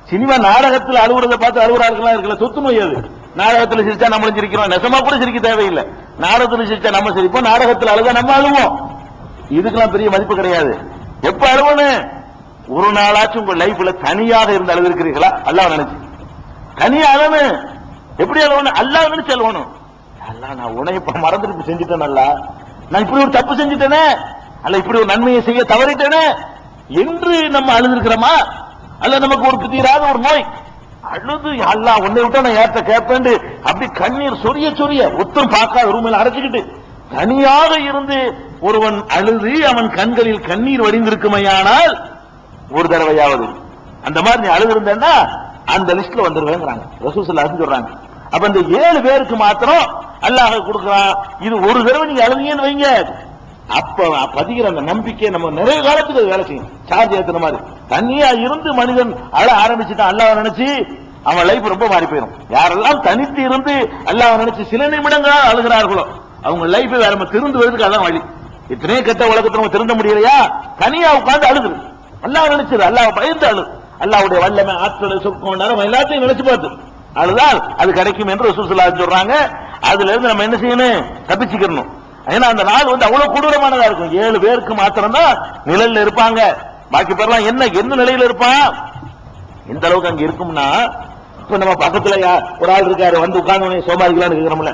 சினிமா நாடகத்தில் அழுவுறதை பார்த்து அழுவுறாருக்கெல்லாம் இருக்கல, தொத்து நோய் அது. நாடகத்தில் சிரிச்சா நம்மளும் சிரிக்கிறோம், நெசமா கூட சிரிக்க தேவையில்லை. நாடகத்தில் சிரிச்சா நம்ம சிரிப்போம், நாடகத்தில் அழுதா நம்ம அழுவோம். இதுக்கெல்லாம் பெரிய மதிப்பு கிடையாது. எப்ப அழுவணும், ஒரு நாளாச்சும் உங்க லைஃப்ல தனியாக இருந்து அழுவிருக்கிறீர்களா? அல்லாஹ் நினைச்சு தனியா அழுவணும். எப்படி அழுவணும்? அல்லாஹ் நினைச்சு அழுவணும். அல்லா நான் உன்னை இப்ப மறந்துட்டு செஞ்சுட்டேன், அல்ல நான் இப்படி ஒரு தப்பு செஞ்சுட்டேனே, அல்ல இப்படி ஒரு நன்மையை செய்ய தவறிட்டேனே என்று நம்ம அழுதுருக்கிறோமா? அல்ல நமக்கு ஒரு தீராத ஒரு நோய் அழுது அல்லாஹ் உன்னை விட்டா நான் ஏற்ற கேட்பேன் அப்படி கண்ணீர் சொரிய சொரிய ஒத்தம் பார்க்காத ரூமில் அடைச்சுக்கிட்டு தனியாக இருந்து ஒருவன் அழுது அவன் கண்களில் கண்ணீர் வடிந்திருக்குமையானால் ஒரு தடவையாவது அந்த மாதிரி நீ அழுது இருந்தேன்னா அந்த லிஸ்ட்ல வந்துருவேங்கிறாங்க ரசூல் ஸல்லல்லாஹு அலைஹி சொல்றாங்க. அப்ப இந்த 7 பேருக்கு மாத்திரம் அல்லாஹ் கொடுக்கிறான். இது ஒரு தடவை நீங்க அழுதீங்கன்னு வைங்க, அப்ப பதிகிற அந்த நம்பிக்கை நம்ம நிறைய காலத்துக்கு வேலை செய்யும். சார்ஜ் ஏத்துற மாதிரி தனியா இருந்து மனிதன் அழ ஆரம்பிச்சுட்டான் அல்லாஹ் நினைச்சு, அவன் லைஃப் ரொம்ப மாறி போயிடும். யாரெல்லாம் தனித்து இருந்து அல்லாஹ் நினைச்சு சில நிமிடங்கள் அழுகிறார்களோ அவங்க லைஃப் வேற திருந்துவதற்கு அதான் வழி. இத்தனை கெட்ட உலகத்தை நம்ம திருந்த முடியலையா, தனியா உட்கார்ந்து அழுகுது. அல்லாஹ் நினைச்சது, அல்லாஹ் பயந்து அழு, அல்லாஹ்வுடைய வல்லமை ஆற்றல் சுருக்கம் நேரம் எல்லாத்தையும் நினைச்சு பார்த்து அழுதால் அது கிடைக்கும் என்று ரசூல் ஸல்லல்லாஹு அலைஹி சொல்றாங்க. அதுல இருந்து நம்ம என்ன செய்யணும், தப்பிச்சுக்கணும். ஏன்னா அந்த நாள் அவ்வளவு கொடூரமானதா இருக்கும். 7 பேருக்கு மாத்திரம் தான் நிழல்ல இருப்பாங்க, பாக்கி பேர்லாம் என்ன நிலையில இருப்பான். எந்த அளவுக்கு அங்க இருக்கும்னா, இப்ப நம்ம பக்கத்துல ஒரு ஆள் இருக்காரு வந்து உட்கார்ந்து சோமாரிக்கலான்னு இருக்கிறோம்ல,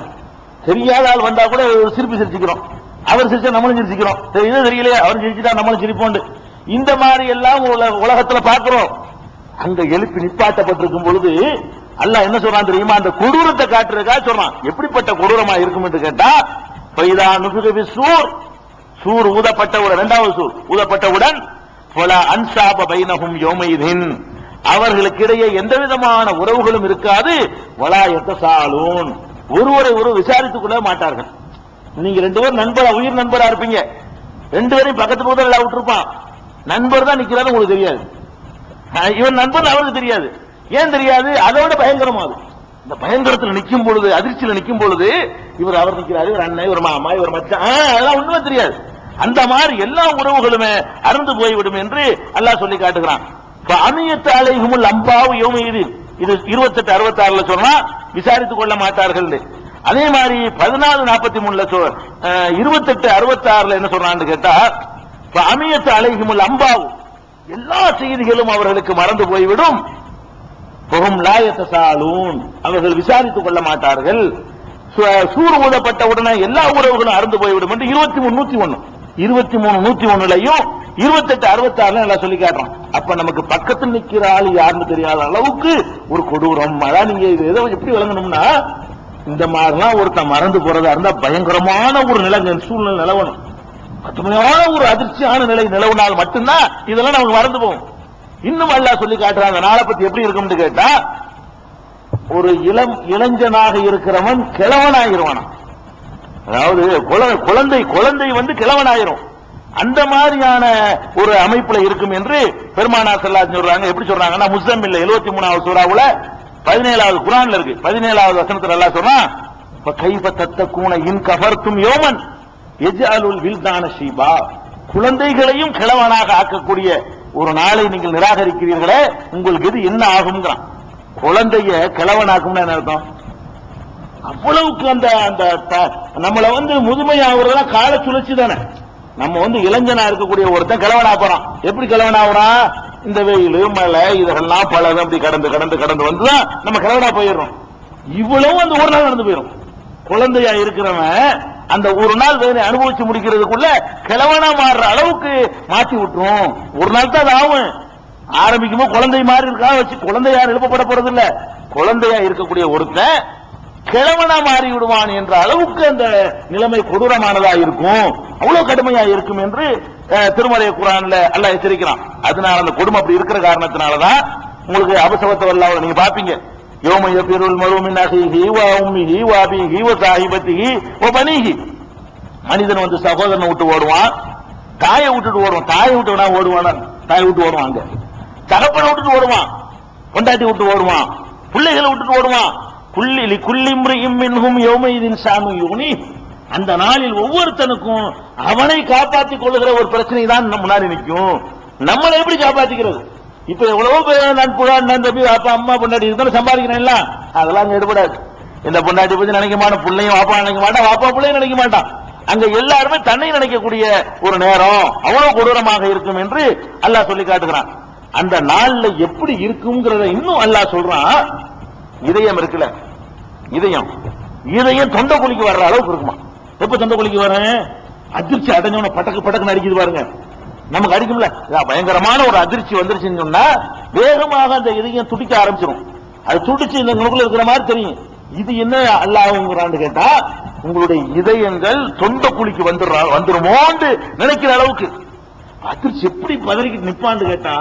தெரியாத ஆள் வந்தா கூட ஒரு சிரிப்பு சிரிச்சுக்கிறோம், அவர் சிரிச்சா நம்மளும் சிரிச்சுக்கிறோம், இது தெரியலையே அவர் சிரிச்சுட்டா நம்மளும் சிரிப்போம். இந்த மாதிரி எல்லாம் உலகத்துல பாக்குறோம். அங்க எழுப்பி நிப்பாட்டப்பட்டிருக்கும் பொழுது அல்லாஹ் என்ன சொல்றான் தெரியுமா, அந்த கொடூரத்தை காட்டுறதுக்காக சொல்றான். எப்படிப்பட்ட கொடூரமா இருக்கும் என்று கேட்டா, பைதா நுஃபிக சூர், சூர் ஊதப்பட்டவுடன், இரண்டாவது சூர் ஊதப்பட்டவுடன் ஃபலா அன்சாப பைனஹும் யௌமைதின், அவர்களுக்கு இடையே எந்த விதமான உறவுகளும் இருக்காது. வலா யத்தசாலூன், ஒருவரை ஒரு விசாரித்துக் கொள்ள மாட்டார்கள். நீங்க 2 பேரும் நண்பரா, உயிர் நண்பரா இருப்பீங்க, 2 பேரையும் பக்கத்து பக்கத்துல விட்டுருப்பான், நண்பர் தான் நிக்கிறாரு உங்களுக்கு தெரியாது, இவன் நண்பர் அவருக்கு தெரியாது. ஏன் தெரியாது? அதோட பயங்கரமா அது. இந்த பயங்கரத்தில் நிற்கும் பொழுது, அதிர்ச்சியில் நிற்கும் பொழுது இவர் அவர் நிற்கிறாரு, இவர் அண்ணன், இவர் மாமா, இவர் மச்சான், அதெல்லாம் ஒண்ணுமே தெரியாது. அந்த மாதிரி எல்லா உறவுகளுமே அறந்து போய்விடும் என்று அல்லாஹ் சொல்லி காட்டுகிறான். அமியத்து அலைஹுமுல் அம்பாவு யௌமைதின், இது 28-66 சொன்னா விசாரித்துக் கொள்ள மாட்டார்கள். அதே மாதிரி 14-43 28-66 என்ன சொல்றான்னு கேட்டா, அமியத்து அலைஹுமுல் அம்பாவு, எல்லா செய்திகளும் அவர்களுக்கு மறந்து போய்விடும். அவர்கள் விசாரித்துக் கொள்ள மாட்டார்கள். சூர் ஊதப்பட்ட உடனே எல்லா உறவுகளும் அறந்து போய்விடும் என்று 23-101லையும் 28-66 எல்லாம் சொல்லி காட்டுறோம். அப்ப நமக்கு பக்கத்தில் நிக்கிற ஆள் யாருன்னு தெரியாத அளவுக்கு ஒரு கொடூரம். அதான் நீங்க இது ஏதோ எப்படி விளங்கணும்னா, இந்த மாதிரிலாம் ஒருத்தன் மறந்து போறதா இருந்தா பயங்கரமான ஒரு சூழ்நிலை நிலவணும், கடுமையான ஒரு அதிர்ச்சியான நிலை நிலவுனால் மட்டும்தான் இதெல்லாம் நமக்கு மறந்து போகும். இன்னும் அல்லாஹ் சொல்லி காட்டுறாங்க நாளை பத்தி எப்படி இருக்கும்னு கேட்டா, ஒரு இளைஞனாக இருக்கிறவன் கிழவனாயிருவானா, அதாவது குழந்தை கிழவனாயிரும், அந்த மாதிரியான ஒரு அமைப்புல இருக்கும் என்று பெருமானார் ஸல்லல்லாஹு அலைஹி சொல்றாங்க. எப்படி சொல்றாங்கன்னா, முஸம்மில் 73வது சூராவுல 17வது குர்ஆன்ல இருக்கு, 17வது வசனத்துல அல்லாஹ் சொல்றான், ஃபகைஃப தத்தகூன இன் கஃபர்தும் யௌமன் யஜ்அலுல் வில்தான ஷீபா, குழந்தைகளையும் கிழவனாக ஆக்கக்கூடிய ஒரு நாளை நீங்கள் நிராகரிக்கிறீர்களே, உங்களுக்கு இது என்ன ஆகும்ங்கிறான். குழந்தைய கிழவனாக்கும்னா என்ன அர்த்தம்? அவ்வளவுக்கு அந்த நம்மள முதுமையாகிறதெல்லாம் கால சுழற்சி தானே. நம்ம இளைஞனா இருக்கக்கூடிய ஒருத்தன் கிழவனா போறான். எப்படி கிழவனாகிறான்? இந்த வெயில் மழை இதெல்லாம் பலதும் அப்படி கடந்து வந்துதான் நம்ம கிழவனா போயிடுறோம். இவ்வளவு ஒரு நாள் நடந்து போயிடும். குழந்தையா இருக்கிறவன் அந்த ஒரு நாள் வேலை அனுபவிச்சு முடிக்கிறதுக்குள்ள கிழவனா மாறுற அளவுக்கு மாற்றி விட்டுரும். ஒரு நாள் தான் அது ஆகும். ஆரம்பிக்கும் போது குழந்தை மாதிரி இருக்கா வச்சு குழந்தை யாரும் எழுப்பப்பட போறது இல்ல. குழந்தையா இருக்கக்கூடிய ஒருத்தன் கிழவனா மாறி விடுவான் என்ற அளவுக்கு அந்த நிலைமை கொடூரமானதா இருக்கும், அவ்வளவு கடுமையா இருக்கும் என்று திருமறை குர்ஆன்ல அல்லாஹ் எச்சரிக்கிறான். அதனால அந்த கொடுமை அப்படி இருக்கிற காரணத்தினாலதான் உங்களுக்கு அபசவத்த வல்லாஹ் நீங்க பாப்பீங்க, யௌம யஃபிருல் மர்உ மின் அஹீஹி வ உம்மிஹி வ அபீஹி வ ஸாஹிபத்திஹி வ பனீஹி. மனிதன் சகோதரனை விட்டு ஓடுவான், தாயை விட்டுட்டு ஓடுவான். தாயை விட்டு ஓடுவானா? தாயை விட்டு ஓடுவாங்க. தகப்பனை விட்டுட்டு ஓடுவான். பொண்டாட்டி விட்டு ஓடுவான், பிள்ளைகளை விட்டுட்டு ஓடுவான். அந்த நாளில் ஒவ்வொருத்தனுக்கும் அவனை காப்பாற்றிக் கொள்ளுகிற ஒரு பிரச்சனை தான் முன்னாடி நிற்கும். நம்மளை எப்படி காப்பாத்திக்கிறது? இப்ப எவ்வளவோ பேர் நான் தம்பி அப்பா அம்மா பொண்டாட்டி இருந்தாலும் சம்பாதிக்கிறேன், அதெல்லாம் எடுபடாது. இந்த பொண்டாட்டி பத்தி நினைக்க மாட்டான், பிள்ளையும் வாப்பா நினைக்க மாட்டான், வாப்பா பிள்ளையும் நினைக்க மாட்டான். அங்க எல்லாருமே தன்னை நினைக்கக்கூடிய ஒரு நேரம் அவ்வளவு கொடூரமாக இருக்கும் என்று அல்லாஹ் சொல்லி காட்டுகிறான். அந்த நாள்ல எப்படி இருக்குங்கிறத இன்னும் அல்லாஹ் சொல்றான். இதயம் இருக்குல்ல, இதயம் தொண்டை குழிக்கு வர்ற அளவுக்கு இருக்குமா? எப்ப தொண்டை குழிக்கு வர அதிர்ச்சி அடைஞ்சவன பட்டக்கு பட்டக்கு அடிக்குது பாருங்க, நமக்கு அடிக்கும்ல. பயங்கரமான ஒரு அதிர்ச்சி வந்துருச்சுன்னு சொன்னா வேகமாக அந்த இதயம் துடிக்க ஆரம்பிச்சிடும். அது துடிச்சு இந்த நுணுக்குள்ள இருக்கிற மாதிரி தெரியும். இது என்ன அல்லாஹ்ங்கறான்னு கேட்டா, உங்களுடைய இதயங்கள் தொண்டை குழிக்கு வந்துருமோன்னு நினைக்கிற அளவுக்கு அதிர்ச்சி எப்படி பதறிக்கிட்டு நிப்பான்னு கேட்டா,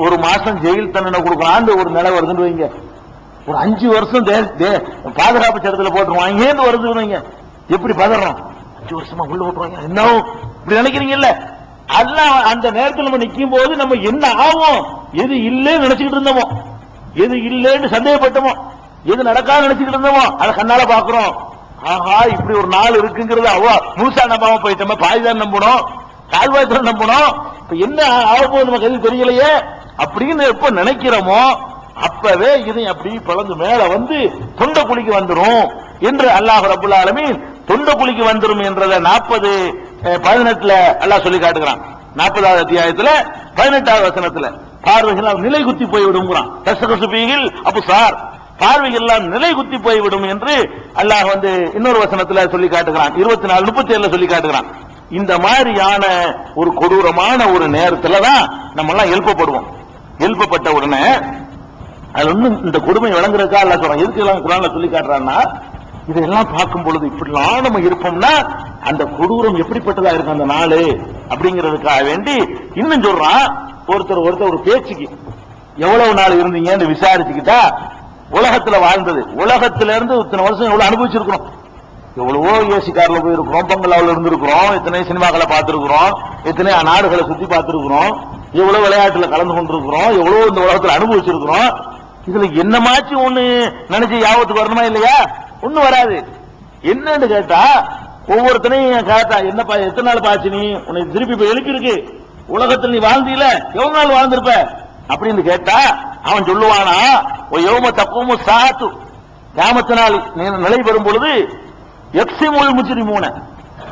ஒரு மாசம் ஜெயில் தண்டனை கொடுக்கலான்னு ஒரு நிலை வருதுன்னு வைங்க, ஒரு 5 வருஷம் பாதுகாப்பு சட்டத்தில் போட்டுருவாங்க வருது வைங்க, எப்படி பதறோம்? 5 வருஷமா உள்ள போட்டுருவாங்க என்ன இப்படி நினைக்கிறீங்கல்ல? அதெல்லாம் அந்த நேரத்தில் நம்ம நிற்கும் போது நம்ம என்ன ஆகும்? எது இல்லைன்னு நினைச்சுக்கிட்டு இருந்தோமோ, எது இல்லைன்னு சந்தேகப்பட்டோமோ, எது நடக்காது நினைச்சுக்கிட்டு இருந்தோமோ அதை கண்ணால பாக்குறோம். ஆஹா, இப்படி ஒரு நாள் இருக்குங்கிறது அவ்வளோ முழுசா நம்பாம போயிட்டோம், பாதிதான் நம்பணும், கால்வாய்தான் நம்பணும். இப்ப என்ன ஆகப்போகுது நமக்கு எது தெரியலையே அப்படின்னு எப்ப நினைக்கிறோமோ அப்பவே இதை அப்படி பிளந்து மேல வந்து தொண்டை குழிக்கு வந்துரும் என்று அல்லாஹ் ரப்பல் ஆலமீன் தொண்டை குழிக்கு வந்துரும் என்றத 40:18 அல்லாஹ் சொல்லி காட்டுகிறான். 40வது அத்தியாயத்துல 18வது வசனத்துல பார்வைகள் நிலை குத்தி போய்விடுங்கிறான். தஸ்கசுபீகில் அபுசார், பார்வைகள் எல்லாம் நிலை குத்தி போய்விடும் என்று அல்லாஹ் இன்னொரு வசனத்துல சொல்லி காட்டுகிறான். 24:37 சொல்லி காட்டுகிறான். இந்த மாதிரியான ஒரு கொடூரமான ஒரு நேரத்துலதான் நம்ம எல்லாம் எழுப்பப்படுவோம். எழுப்பப்பட்ட உடனே அது ஒன்னும் இந்த கொடுமை வழங்குறதுக்கா அல்ல சொல்றான். எதுக்கு எல்லாம் குர்ஆன்ல சொல்லி காட்டுறான்னா, இதெல்லாம் பார்க்கும் பொழுது இப்படிலாம் நம்ம இருப்போம்னா அந்த கொடூரம் எப்படிப்பட்டதா இருக்கும் அந்த நாள் அப்படிங்கிறதுக்காக வேண்டி இன்னும் சொல்றான். ஒருத்தர் ஒரு பேச்சுக்கு எவ்வளவு நாள் இருந்தீங்கன்னு விசாரிச்சுக்கிட்டா, உலகத்துல வாழ்ந்தது, உலகத்துல இருந்து இத்தனை வருஷம் எவ்வளவு அனுபவிச்சிருக்கிறோம், எவ்வளவோ ஏசி கார்ல போயிருக்கிறோம், பங்களாவில் இருந்திருக்கிறோம், எத்தனை சினிமாக்களை பார்த்திருக்கிறோம், எத்தனை நாடுகளை சுத்தி பார்த்திருக்கிறோம், எவ்வளவு விளையாட்டுல கலந்து கொண்டிருக்கிறோம், எவ்வளவு இந்த உலகத்துல அனுபவிச்சிருக்கிறோம். இதுல என்னமாச்சு ஒண்ணு நினைச்சு யாபத்துக்கு வரணுமா இல்லையா? ஒண்ணு வராது. என்னன்னு கேட்டா, ஒவ்வொருத்தனையும் கேட்டா, என்னப்பா எத்தனை நாள் பாச்சு நீ உனக்கு திருப்பி இப்ப எழுப்பி இருக்கு, உலகத்தில் நீ வாழ்ந்தீல எவ்வளவு நாள் வாழ்ந்திருப்ப அப்படின்னு கேட்டா அவன் சொல்லுவானா, யௌம தக்குமு சாத்து, கியாமத்தினால் நிலை பெறும் பொழுது எக்ஸிமுல் முஜ்ரிமூன,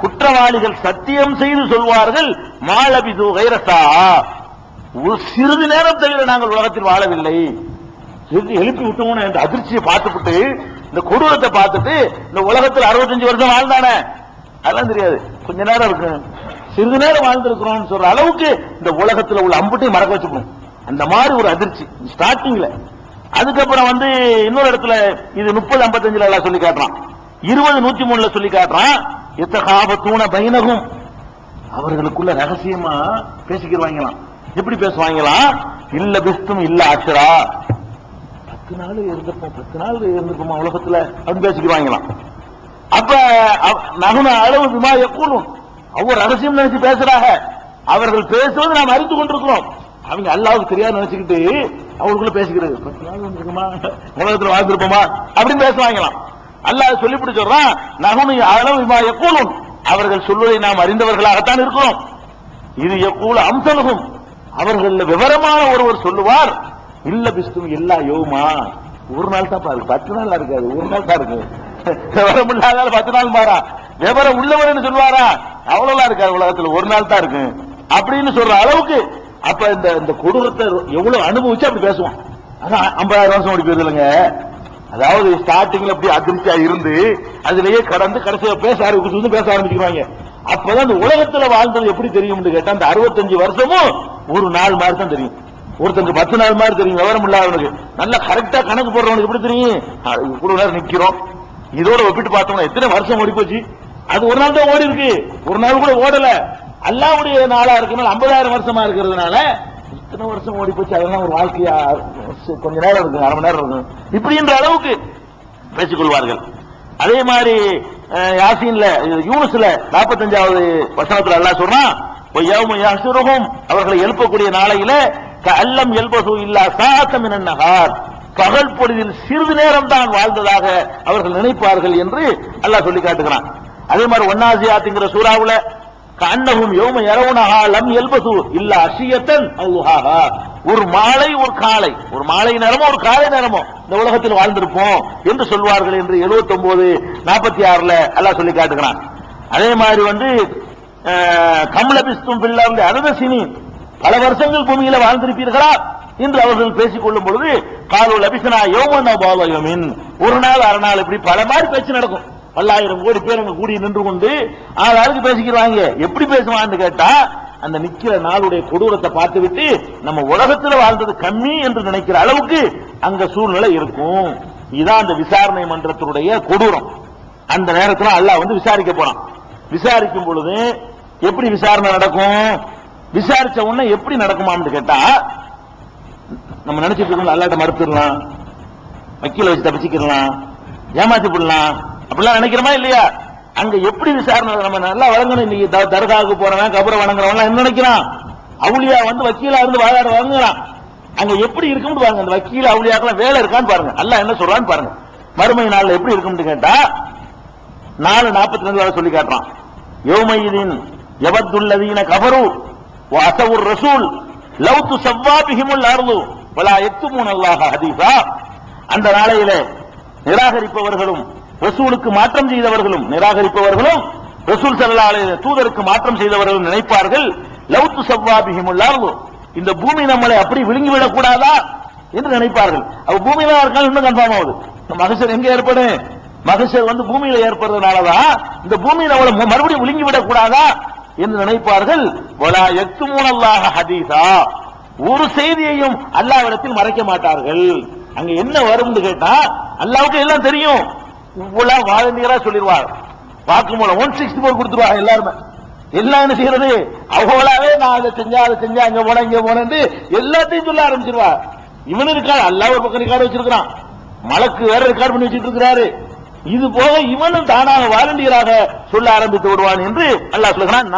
குற்றவாளிகள் சத்தியம் செய்து சொல்வார்கள், மாலபிது கைரசா, ஒரு சிறிது நேரம் தவிர நாங்கள் உலகத்தில் வாழவில்லை. எழுப்பி விட்டோம் என்ற அதிர்ச்சியை பார்த்துட்டு, இந்த கொடூரத்தை பார்த்துட்டு, இந்த உலகத்தில் 65 வருஷம் வாழ்ந்தானே அதெல்லாம் தெரியாது, கொஞ்ச நேரம் இருக்கு, சிறிது நேரம் வாழ்ந்திருக்கிறோம் சொல்ற அளவுக்கு இந்த உலகத்தில் உள்ள அம்புட்டையும் மறக்க வச்சுக்கணும். அந்த மாதிரி ஒரு அதிர்ச்சி ஸ்டார்டிங்ல. அதுக்கப்புறம் இன்னொரு இடத்துல இது 30:55 எல்லாம் சொல்லி காட்டுறான். 20:103 சொல்லி காட்டுறான். எத்தகாபத்தூன பைனகும், அவர்களுக்குள்ள ரகசியமா பேசிக்கிறாங்களாம். எப்படி பேசுவாங்களாம்? இல்ல பிஸ்தும் இல்ல ஆச்சரா, 10 நாள் இருந்திருப்போம் உலகத்துல அப்படின்னு பேசிக்கிறாங்களாம். அப்ப நகுன அளவு விமா எக்கூடும், ஒவ்வொரு ரகசியம் நினைச்சு பேசுறாங்க. அவர்கள் பேசுவது நாம் அறிந்து கொண்டிருக்கிறோம், அவங்க அல்லாஹ்வுக்கு தெரியாது நினைச்சுக்கிட்டு அவங்களுக்குள்ள பேசிக்கிறது. 10 நாள் இருந்திருக்குமா, உலகத்துல வாழ்ந்திருப்போமா அப்படின்னு பேசுவாங்களாம். அல்லாஹ் சொல்லிவிட்டு சொல்றான், நகுனு அளவு விமா எக்கூடும், அவர்கள் சொல்வதை நாம் அறிந்தவர்களாகத்தான் இருக்கிறோம். இது எக்கூல அம்சலுகும், அவர்கள் விவரமான ஒருவர் சொல்லுவார், இல்ல பிஸ்தும் எல்லா யோமா, ஒரு நாள் தான் பாரு, 10 நாள் இருக்காது, ஒரு நாள் தான் இருக்கு. விவரம் இல்லாத 10 நாள் மாறா, விவரம் உள்ளவர் சொல்வாரா, அவ்வளவுலாம் இருக்காது, உலகத்தில் ஒரு நாள் தான் இருக்கு அப்படின்னு சொல்ற அளவுக்கு. அப்ப இந்த கொடூரத்தை எவ்வளவு அனுபவிச்சு அப்படி பேசுவான். ஆனா 50,000 வருஷம் ஓடி போயிருது இல்லைங்க. அதாவது ஸ்டார்டிங்ல அப்படி அதிர்ச்சியா இருந்து அதுலயே கடந்து கடைசியா பேச ஆரம்பிச்சுக்குவாங்க. அப்பதான் இந்த உலகத்துல வாழ்ந்தது எப்படி தெரியும் கேட்டா, அந்த 65 வருஷமும் ஒரு நாள் மாதிரி தான் தெரியும். ஒருத்தருக்கு 10 நாள் மாதிரி தெரியும். விவரம் இல்லாதவனுக்கு, நல்லா கரெக்டா கணக்கு போடுறவனுக்கு எப்படி தெரியும்? இவ்வளவு நேரம் நிக்கிறோம், இதோட ஒப்பிட்டு பார்த்தோம்னா எத்தனை வருஷம் ஓடி போச்சு. அது ஒரு நாள் தான் ஓடி இருக்கு, ஒரு நாள் கூட ஓடல. அல்லாஹ்வுடைய நாளா இருக்கனால 50,000 வருஷமா இருக்கிறதுனால இத்தனை வருஷம் ஓடி போச்சு. அதெல்லாம் ஒரு வாழ்க்கையா கொஞ்ச நேரம் இருக்கு, அரை மணி நேரம் இருக்கும், இப்படின்ற அளவுக்கு பேசிக்கொள்வார்கள். அதே மாதிரி யாசீன்ல யூனுஸ்ல 45வது வசனத்துல அல்லாஹ் சொல்றான், அவர்களை எழுப்பக்கூடிய நாளையில கல்லம் எல்பசு இல்லா சாத்தம் மினன் நஹார், பகல் பொழுதில் சிறிது நேரம் தான் வாழ்ந்ததாக அவர்கள் நினைப்பார்கள் என்று அல்லாஹ் சொல்லி காட்டுகிறான். அதே மாதிரி ஒன்னாசியாத்துங்கிற சூறாவுல கண்ணகும் யௌம யரவுனஹா லம் யல்பசு இல்லா அஷியத்தன் அவ் லுஹாஹா, ஒரு மாலை ஒரு காலை, ஒரு மாலை நேரமோ ஒரு காலை நேரமோ இந்த உலகத்தில் வாழ்ந்திருப்போம் என்று சொல்வார்கள் என்று 79:46 அல்லாஹ் சொல்லி காட்டுகிறான். அதே மாதிரி கம்லபிஸ்தும் பில்லாந்து அரதசினி, பல வருஷங்கள் பூமியில வாழ்ந்திருப்பீர்களா என்று அவர்கள் பேசிக் கொள்ளும் பொழுது காலு லபிசனா யௌமன் பாவயமின், ஒரு நாள் அரை நாள், இப்படி பல மாதிரி பேச்சு நடக்கும். 1000 கோடி பேர் அங்க கூடி நின்று கொண்டு ஆளாளுக்கு பேசிக்கிறாங்க. எப்படி பேசுவான்னு கேட்டா, அந்த நிக்கிற நாளுடைய கொடூரத்தை பார்த்து விட்டு நம்ம உலகத்தில் வாழ்ந்தது கம்மி என்று நினைக்கிற அளவுக்கு அங்க சூழ்நிலை இருக்கும். இதான் அந்த விசாரணை மன்றத்தினுடைய கொடூரம். அந்த நேரத்தில் அல்லாஹ் விசாரிக்க போறான். விசாரிக்கும் பொழுது எப்படி விசாரணை நடக்கும்? விசாரிச்ச உடனே எப்படி நடக்குமான்னு கேட்டா, நம்ம நினைச்சிட்டு இருக்கோம் அல்லாட்ட மறுத்துடலாம், வக்கீல வச்சு தப்பிச்சுக்கலாம், ஏமாத்தி போடலாம், அப்படிலாம் நினைக்கிறோமா இல்லையா? அங்க எப்படி விசாரணை நம்ம நல்லா வழங்கணும். இன்னைக்கு தர்காவுக்கு போறவன், கபரை வணங்குறவன் என்ன நினைக்கிறான்? அவுளியா வக்கீலா இருந்து வாழாட வழங்குறான். அங்க எப்படி இருக்கும்னு பாருங்க. அந்த வக்கீல அவுளியாக்கெல்லாம் வேலை இருக்கான்னு பாருங்க. அல்லாஹ் என்ன சொல்றான்னு பாருங்க. மறுமை நாள்ல எப்படி இருக்கும்னு கேட்டா 4:42 சொல்லி காட்டுறான். யௌமையிதின் யவத்துல்லதீன கஃபரு வ அஸவுர் ரசூல் லவ் துஸவ்வா பிஹிமுல் அர்து வலா யக்துமூன அல்லாஹ ஹதீஸா, அந்த நாளையிலே நிராகரிப்பவர்களும் ரசூலுக்கு மாற்றம் செய்தவர்களும், நிராகரிப்பவர்களும் ரசூல் ஸல்லல்லாஹு அலைஹி வஸல்லம் தூதருக்கு மாற்றம் செய்தவர்களும் நினைப்பார்கள், லவ் துஸவ்வா பிஹிமுல் அர்து, இந்த பூமி நம்மளை அப்படி விழுங்கிவிடக் கூடாதா என்று நினைப்பார்கள். அப்ப பூமியில இருக்கால் இன்னும் கன்ஃபார்ம் ஆகுது. மகசர் எங்க ஏற்படும்? மகசர் பூமியில ஏற்படுறதுனாலதான் இந்த பூமியை நம்மளை மறுபடியும் விழுங்கி விடக் கூடாதா என்று நினைப்பார்கள். வலா யக்துமூன அல்லாஹ ஹதீஸா, ஒரு செய்தியையும் அல்லாஹ்விடத்தில் மறைக்க மாட்டார்கள். அங்க என்ன வரும்னு கேட்டா, அல்லாஹ்வுக்கு எல்லாம் தெரியும். இவ்வளவு வாலண்டியரா சொல்லிடுவார், வாக்குமூலம் 164 கொடுத்துருவாங்க. எல்லாருமே எல்லாம் என்ன செய்யறது? அவங்களாவே நான் அதை செஞ்சா அங்க போன இங்க போனேன்னு எல்லாத்தையும் சொல்ல ஆரம்பிச்சிருவார். இவனு இருக்காரு, அல்லாஹ் ஒரு பக்கம் ரெக்கார்டு வச்சிருக்கான், மலக்கு வேற ரெக்கார்ட் பண்ணி வச்சிட்டு இருக்கிறாரு. இது போக இவனும் தானாக வாலண்டியராக சொல்ல ஆரம்பித்து விடுவான் என்று அல்லாஹ் சொல்கிறான்.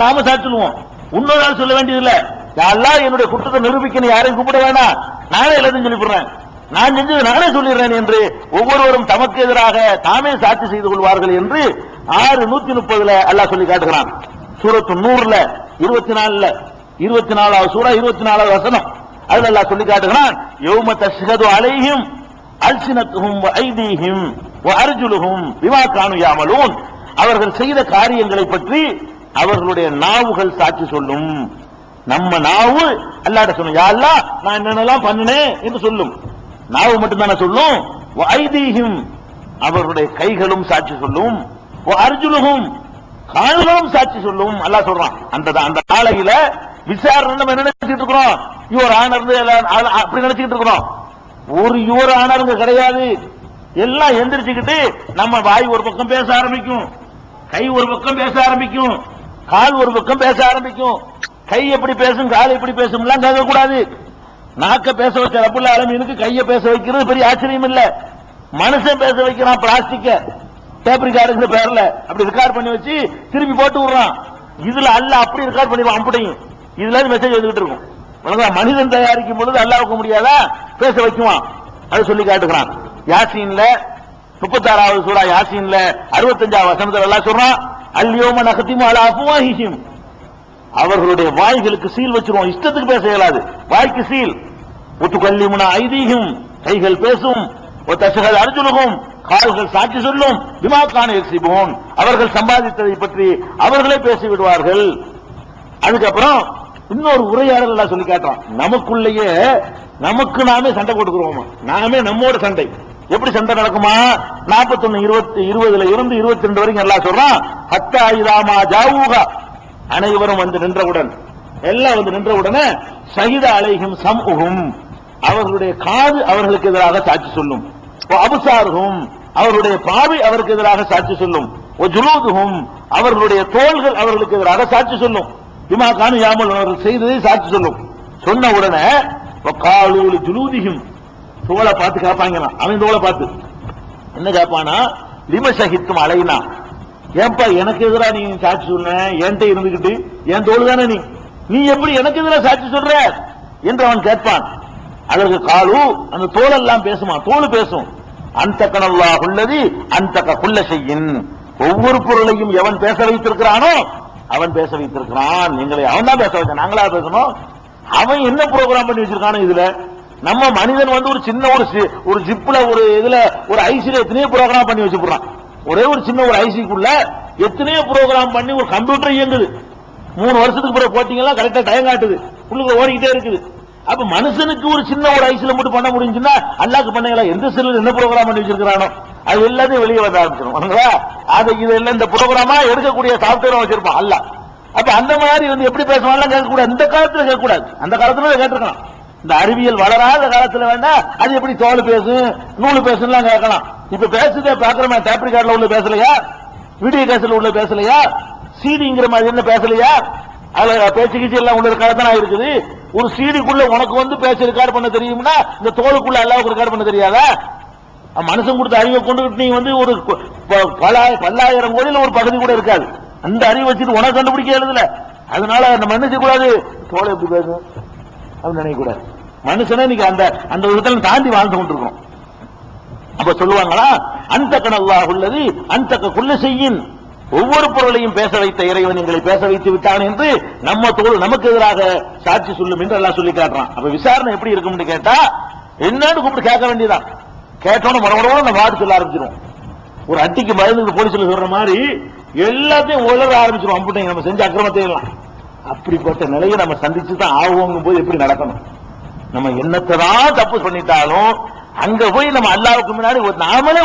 நாம சாட்சிடுவோம், இன்னொரு நாள் சொல்ல வேண்டியதில்லை. அல்லாஹ் என்னுடைய குற்றத்தை நிரூபிக்க யாரையும் கூப்பிட வேணாம், நானே எல்லாத்தையும் சொல்லிவிடுறேன், நான் செஞ்சது நானே சொல்லிடுறேன் என்று ஒவ்வொருவரும் தமக்கு எதிராக தாமே சாட்சி செய்து கொள்வார்கள் என்று 6:130 அல்லாஹ் சொல்லி காட்டுகிறான். சூரத்து நூறுல 24வது சூரா 24வது வசனம் அதுல அல்லாஹ் சொல்லி காட்டுகிறான். யௌம தஷ்ஹது அலைஹிம் அல்சினத்துஹும் வ ஐதீஹிம் வ அர்ஜுலுஹும் பிமா கானூ யஅமலூன், அவர்கள் செய்த காரியங்களை பற்றி அவர்களுடைய நாவுகள் சாட்சி சொல்லும். நம்ம நாவு அல்லாஹ்ட்ட சொல்லும், யா அல்லாஹ் நான் என்னென்னலாம் பண்ணினேன் என்று சொல்லும். நாவு மட்டும் தானே சொல்லும். வ ஐதீஹிம், அவர்களுடைய கைகளும் சாட்சி சொல்லும். வ அர்ஜுலுஹும், கால்களும் சாட்சி சொல்லும். அல்லாஹ் சொல்றான். அந்த நாளையில விசாரணை நம்ம என்ன நினைச்சிட்டு இருக்கிறோம்? யுவர் ஆனர் அப்படி நினைச்சுக்கிட்டு இருக்கிறோம். ஒரு யுவர் ஆனருங்க கிடையாது. எல்லாம் எந்திரிச்சுக்கிட்டு நம்ம வாய் ஒரு பக்கம் பேச ஆரம்பிக்கும், கை ஒரு பக்கம் பேச ஆரம்பிக்கும், கால் ஒரு பக்கம் பேச ஆரம்பிக்கும். கை எப்படி பேசும், கால் எப்படி பேசும் கேட்க கூடாது. நாக்க பேச வச்ச ரப்புல் ஆலமீனுக்கு கையை பேச வைக்கிறது பெரிய ஆச்சரியம் இல்ல. மனுஷன் பேச வைக்கிறான், பிளாஸ்டிக்க டேப் ரெக்கார்டுங்கிற பேர்ல அப்படி ரெக்கார்ட் பண்ணி வச்சு திருப்பி போட்டு விடுறான். இதுல அல்லாஹ் அப்படி ரெக்கார்ட் பண்ணிடுவான் அம்புடையும். இதுல மெசேஜ் வந்துகிட்டு இருக்கும். மனிதன் தயாரிக்கும் பொழுது அல்லாஹ்வுக்கு முடியாதா பேச வைக்குவான். அது சொல்லி காட்டுகிறான். யாசீன்ல 36வது சூரா யாசீன்ல 65வது வசனத்துல அல்லாஹ் சொல்றான், அல்யௌம நக்திமு அலா அஃப்வாஹிஹிம், அவர்களுடைய வாய்களுக்கு சீல் வச்சிருவோம், இஷ்டத்துக்கு பேச இயலாது, வாய்க்கு சீல். ஒத்துக்கல்லிமுனா ஐதீஹிம், கைகள் பேசும். ஒத்தஷஹது அர்ஜுலுஹும், கால்கள் சாட்சி சொல்லும். பிமா கானூ யக்ஸிபூன், அவர்கள் சம்பாதித்ததை பற்றி அவர்களே பேசிவிடுவார்கள். அதுக்கப்புறம் இன்னொரு உரையாடல் எல்லாம் சொல்லி காட்டுறான். நமக்குள்ளேயே நமக்கு நாமே சண்டை போட்டுக்கிறோமா, நாமே நம்மோட சண்டை. எப்படி சண்டை நடக்குமா? 41:20 இருந்து 22 வரைக்கும் எல்லாம் சொல்றான். ஹத்தா இதாமா ஜாவூகா, அனைவரும் வந்து நின்றவுடன், எல்லாம் வந்து நின்றவுடனே ஷஹித அலைஹிம் சம்உஹும், அவர்களுடைய காது அவர்களுக்கு எதிராக சாட்சி சொல்லும். அபுசாருஹும், அவர்களுடைய பார்வை அவருக்கு எதிராக சாட்சி சொல்லும். ஜுலூதுஹும், அவர்களுடைய தோள்கள் அவர்களுக்கு எதிராக சாட்சி சொல்லும். பிமா கானூ யஅமலூன், அவர்கள் செய்ததை சாட்சி சொல்லும். சொன்ன உடனே வகாலூ லிஜுலூதிஹிம், தோளை பார்த்து கேட்பாங்களாம். அவன் தோளை பார்த்து என்ன கேட்பானா, லிம ஷஹித்தும் அலைனா, ஏன்பா எனக்கு எதிராக நீ சாட்சி சொன்ன, என்கிட்ட இருந்துகிட்டு என் தோல் தானே நீ எப்படி எனக்கு எதிராக சாட்சி சொல்ற என்று அவன் கேட்பான். அதற்கு காலு, அந்த தோல் எல்லாம் பேசுமா, தோல் பேசும். அன்தகனல்லாஹு அல்லதி அன்தக குல்ல ஷைஇன், ஒவ்வொரு பொருளையும் எவன் பேச வைத்திருக்கிறானோ அவன் பேச வைத்திருக்கிறான். நீங்களே அவன் தான் பேச வைக்க, நாங்களா பேசணும்? அவன் என்ன ப்ரோக்ராம் பண்ணி வச்சிருக்கானோ இதுல. நம்ம மனிதன் வந்து ஒரு சின்ன ஒரு ஜிப்ல ஒரு இதுல ஒரு ஐசில எத்தனையோ ப்ரோக்ராம் பண்ணி வச்சுக்கிறான். ஒரே ஒரு சின்ன ஒரு ஐசிக்குள்ள எத்தனையோ ப்ரோக்ராம் பண்ணி ஒரு கம்ப்யூட்டர் இயங்குது. 3 வருஷத்துக்கு பிறகு போட்டீங்கன்னா கரெக்டா டைம் காட்டுது, உள்ளுக்குள்ள ஓடிக்கிட்டே இருக்குது. அப்ப மனுஷனுக்கு ஒரு சின்ன ஒரு ஐசில மட்டும் பண்ண முடிஞ்சுன்னா அல்லாஹ்க்கு பண்ணீங்களா? எந்த செல்லுல என்ன ப்ரோக்ராம் பண்ணி வச்சிருக்கானோ அது எல்லாத்தையும் வெளியே வர ஆரம்பிச்சிடும். அது இதெல்லாம் இந்த ப்ரோக்ராமா எடுக்கக்கூடிய சாப்ட்வேர் வச்சிருப்பான் அல்லாஹ். அப்ப அந்த மாதிரி வந்து எப்படி பேசுவாங்க கேட்கக்கூடாது. இந்த காலத்துல கேட்கக்கூடாது, அந்த காலத்துல கேட்டிருக்கலாம். இந்த அறிவியல் வளராத காலத்துல வேணா அது எப்படி தோல் பேசும் நூல் பேசும் கேட்கலாம். இப்ப பேசுதே பாக்குறமா, டேப் ரெக்கார்ட்ல உள்ள பேசலையா, வீடியோ கேசட்ல உள்ள பேசலையா, சீடிங்கிற மாதிரி என்ன பேசலையா, அதுல பேச்சு கீச்சு எல்லாம் உள்ள காலத்தான் இருக்குது. ஒரு சீடிக்குள்ள உனக்கு வந்து பேச்சு ரெக்கார்ட் பண்ண தெரியும்னா இந்த தோலுக்குள்ள அல்லாவுக்கு ரெக்கார்ட் பண்ண தெரியாதா? மனுஷன் கொடுத்த அறிவை கொண்டு நீ வந்து ஒரு பல்லாயிரம் கோடியில் ஒரு பகுதி கூட இருக்காது. அந்த அறிவை வச்சுட்டு உனக்கு கண்டுபிடிக்க எழுதல. அதனால நம்ம என்ன செய்யக்கூடாது, தோலை எப்படி பேசும் அப்படின்னு நினைக்கக்கூடாது. மனுஷனே நீங்க அந்த அந்த விதத்துல தாண்டி வாழ்ந்து கொண்டிருக்கோம். அப்ப சொல்லுவாங்களா, அன்தகனல்லாஹு அல்லதி அன்தக குல்ல ஷைஇன், ஒவ்வொரு பொருளையும் பேச வைத்த இறைவன் எங்களை பேச வைத்து விட்டான் என்று நம்ம தோல் நமக்கு எதிராக சாட்சி சொல்லும் என்று எல்லாம் சொல்லி காட்டுறான். அப்ப விசாரணை எப்படி இருக்கும்னு கேட்டா என்னன்னு கூப்பிட்டு கேட்க வேண்டியதான். கேட்டோன்னு மறுபடியும் நம்ம வாடு சொல்ல ஆரம்பிச்சிடும். ஒரு அட்டிக்கு பயந்து போலீஸ்ல சொல்ற மாதிரி எல்லாத்தையும் உலர ஆரம்பிச்சிடும். அம்புட்டைங்க நம்ம செஞ்ச அக்கிரமத்தை எல்லாம். அப்படிப்பட்ட நிலையை நம்ம சந்திச்சு தான் ஆகுங்கும் போது எப்படி நடக்கணும்? நம்ம என்னத்தான் தப்பு பண்ணிட்டாலும் அங்க போய் நம்ம அல்லாஹ்வுக்கு முன்னாடி நாமளே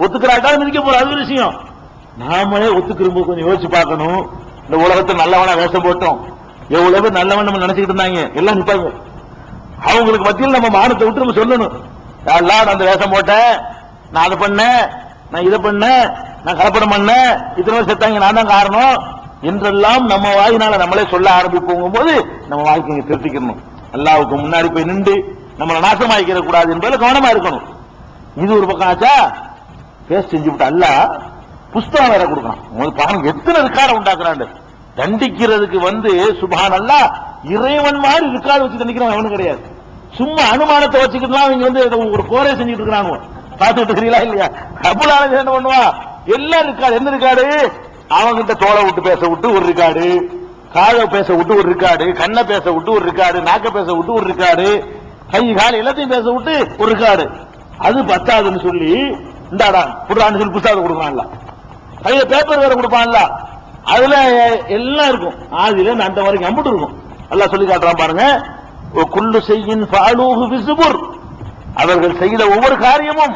ஒத்துக்கிறாட்டாலும் மிதிக்க போற அது விஷயம். நாமளே ஒத்துக்கிறோம். கொஞ்சம் யோசிச்சு பார்க்கணும். இந்த உலகத்தை நல்லவனா வேஷம் போட்டோம், எவ்வளவு பேர் நல்லவன் நம்ம நினைச்சுக்கிட்டு இருந்தாங்க, எல்லாம் நிப்பாங்க. அவங்களுக்கு மத்தியில் நம்ம மானத்தை விட்டு நம்ம சொல்லணும், நான் அந்த வேஷம் போட்டேன், நான் அதை பண்ணேன், நான் இதை பண்ணேன், நான் கலப்படம் பண்ணேன், இத்தனை செத்தாங்க, நான் தான் காரணம் என்றெல்லாம் நம்ம வாயினால நம்மளே சொல்ல ஆரம்பிப்போங்கும் போது நம்ம வாழ்க்கையை திருத்திக்கணும். அல்லாஹ்வுக்கு முன்னாடி போய் நின்று நம்மளை நாசமாக்கிற கூடாது என்பதில் கவனமா இருக்கணும். இது ஒரு பக்கம் ஆச்சா. பேஸ் செஞ்சு விட்டு அல்லாஹ் புஸ்தகம் வேற கொடுக்கணும். உங்களுக்கு பாருங்க எத்தனை ரெக்கார்டை உண்டாக்குறாண்டு. தண்டிக்கிறதுக்கு வந்து சுப்ஹானல்லாஹ் இறைவன் மாதிரி ரெக்கார்டு வச்சு தண்டிக்கிறவன் அவனு கிடையாது. சும்மா அனுமானத்தை வச்சுக்கிட்டு அவங்க வந்து ஒரு கோரை செஞ்சுட்டு இருக்கிறாங்க. பார்த்துட்டு இருக்கிறீங்களா இல்லையா? ரப்பல் ஆலமீன் என்ன பண்ணுவான், எல்லாம் ரெக்கார்டு. என்ன ரெக்கார்டு? அவங்கிட்ட தோலை விட்டு பேச விட்டு ஒரு ரெக்கார்டு, காதை பேச விட்டு ஒரு ரெக்கார்டு, கண்ணை பேச விட்டு ஒரு ரெக்கார்டு, நாக்க பேச விட்டு ஒரு ரெக்கார்டு, கை கால் எல்லாத்தையும் பேச விட்டு ஒரு ரெக்கார்டு. அது பத்தாதுன்னு சொல்லி இந்தாடா புறான்னு சொல்லி புத்தகத்தை கொடுக்கலாம்ல, கையில பேப்பர் வேற கொடுப்பான்ல, அதுல எல்லாம் இருக்கும். ஆதில அந்த வரைக்கும் அம்புட்டு இருக்கும். எல்லாம் சொல்லி காட்டுறான் பாருங்க. குல்லு ஷைஇன் ஃபஅலூஹு பிஸ்புர், அவர்கள் செய்த ஒவ்வொரு காரியமும்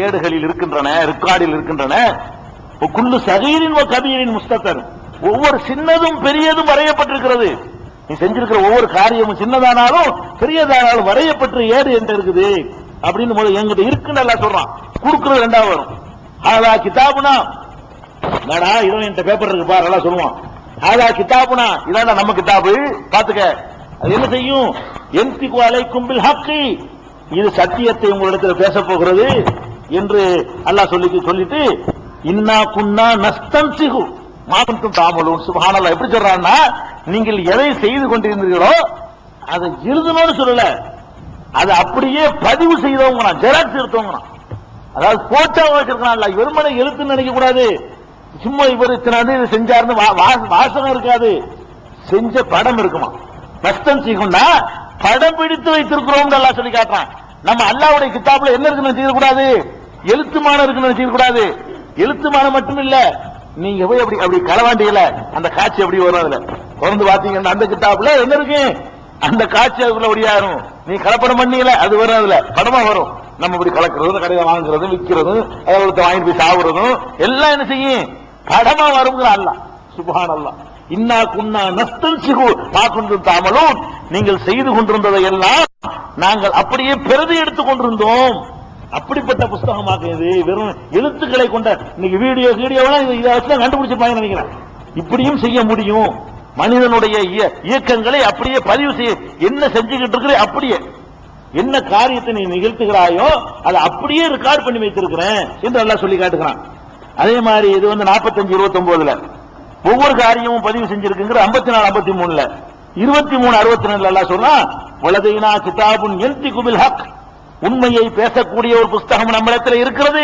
ஏடுகளில் இருக்கின்றன, ரெக்கார்டில் இருக்கின்றன. குல்லு சகீரின் வ கபீரின் முஸ்ததர், ஒவ்வொரு சின்னதும் பெரியதும் வரையப்பட்டிருக்கிறது. நீ செஞ்சிருக்கிற ஒவ்வொரு காரியமும் சின்னதானாலும் பெரியதானாலும் வரையப்பட்டு ஏடு என்று இருக்குது அப்படின்னு முதல்ல என்கிட்ட இருக்குன்னு எல்லாம் சொல்றான். கொடுக்கிறது ரெண்டாவது வரும். ஆதா கிதாபுனா, நாடா இதோ என்கிட்ட பேப்பர் இருக்கு பாரு எல்லாம் சொல்லுவான். ஆதா கிதாபுனா, இதான் நம்ம கிதாபு பாத்துக்க. அது என்ன செய்யும்? என்திகு அலைக்கும் பில் ஹக்கி, இது சத்தியத்தை உங்களிடத்தில் பேச போகிறது என்று அல்லாஹ் சொல்லிட்டு இன்னா குன்னா நஸ்தன்சிகு மா குன்தும் தஅமலூன். சுப்ஹானல்லாஹ். எப்படி சொல்றான்னா, நீங்கள் எதை செய்து கொண்டிருந்தீர்களோ அதை எழுதணும்னு சொல்லல, அதை அப்படியே பதிவு செய்தவங்க, ஜெராக்ஸ் எடுத்தவங்க. அதாவது போட்டோ வச்சிருக்கான். வெறுமனை எழுத்துன்னு நினைக்க கூடாது. சும்மா இவர் இத்தனை செஞ்சாருன்னு வாசகம் இருக்காது, செஞ்ச படம் இருக்குமா. நஸ்தன்சிகுன்னா படம் பிடித்து வைத்திருக்கிறோம் எல்லாம் சொல்லி காட்டுறான். நம்ம அல்லாஹ்வுடைய கிதாபுல என்ன இருக்குன்னு செய்யக்கூடாது, எழுத்துமான இருக்குன்னு செய்யக்கூடாது. எழுத்துமான மட்டும் இல்ல, நீங்க போய் அப்படி களவாண்டியில அந்த காட்சி எப்படி வரும், அதுல தொடர்ந்து பாத்தீங்கன்னா அந்த கிதாபுல என்ன இருக்கு, அந்த காட்சி அதுக்குள்ள ஒடியாரும். நீ கலப்படம் பண்ணீங்கள அது வரும், அதுல படமா வரும். நம்ம இப்படி கலக்கிறது, கடையில வாங்குறதும் விற்கிறதும், அதை வாங்கிட்டு போய் சாப்பிடுறதும் எல்லாம் என்ன செய்யும், படமா வருங்கிற அல்லாஹ். சுப்ஹானல்லாஹ். இன்னா குன்னா நஸ்தன்சிகு மா குன்தும் தஅமலூன், நீங்கள் செய்து கொண்டிருந்ததை எல்லாம் நாங்கள் அப்படியே பிரதி எடுத்துக் கொண்டிருந்தோம். அப்படிப்பட்ட புஸ்தகமாக இது. வெறும் எழுத்துக்களை கொண்ட இன்னைக்கு வீடியோவெல்லாம் இதை வச்சு கண்டுபிடிச்சிருப்பாங்க நினைக்கிறேன். இப்படியும் செய்ய முடியும். மனிதனுடைய இயக்கங்களை அப்படியே பதிவு செய்ய, என்ன செஞ்சுக்கிட்டு இருக்கிற அப்படியே என்ன காரியத்தை நீ நிகழ்த்துகிறாயோ அதை அப்படியே ரெக்கார்ட் பண்ணி வைத்திருக்கிறேன் என்று எல்லாம் சொல்லி காட்டுகிறான். அதே மாதிரி இது 45-29 ஒவ்வொரு காரியமும் பதிவு செஞ்சிருக்குங்கிற 54-53 23-62 அல்லாஹ் சொல்றான், வலதைனா கிதாபுன் யன்திகு பில் ஹக், உண்மையை பேசக்கூடிய ஒரு புஸ்தகம் நம்மிடத்தில் இருக்கிறது.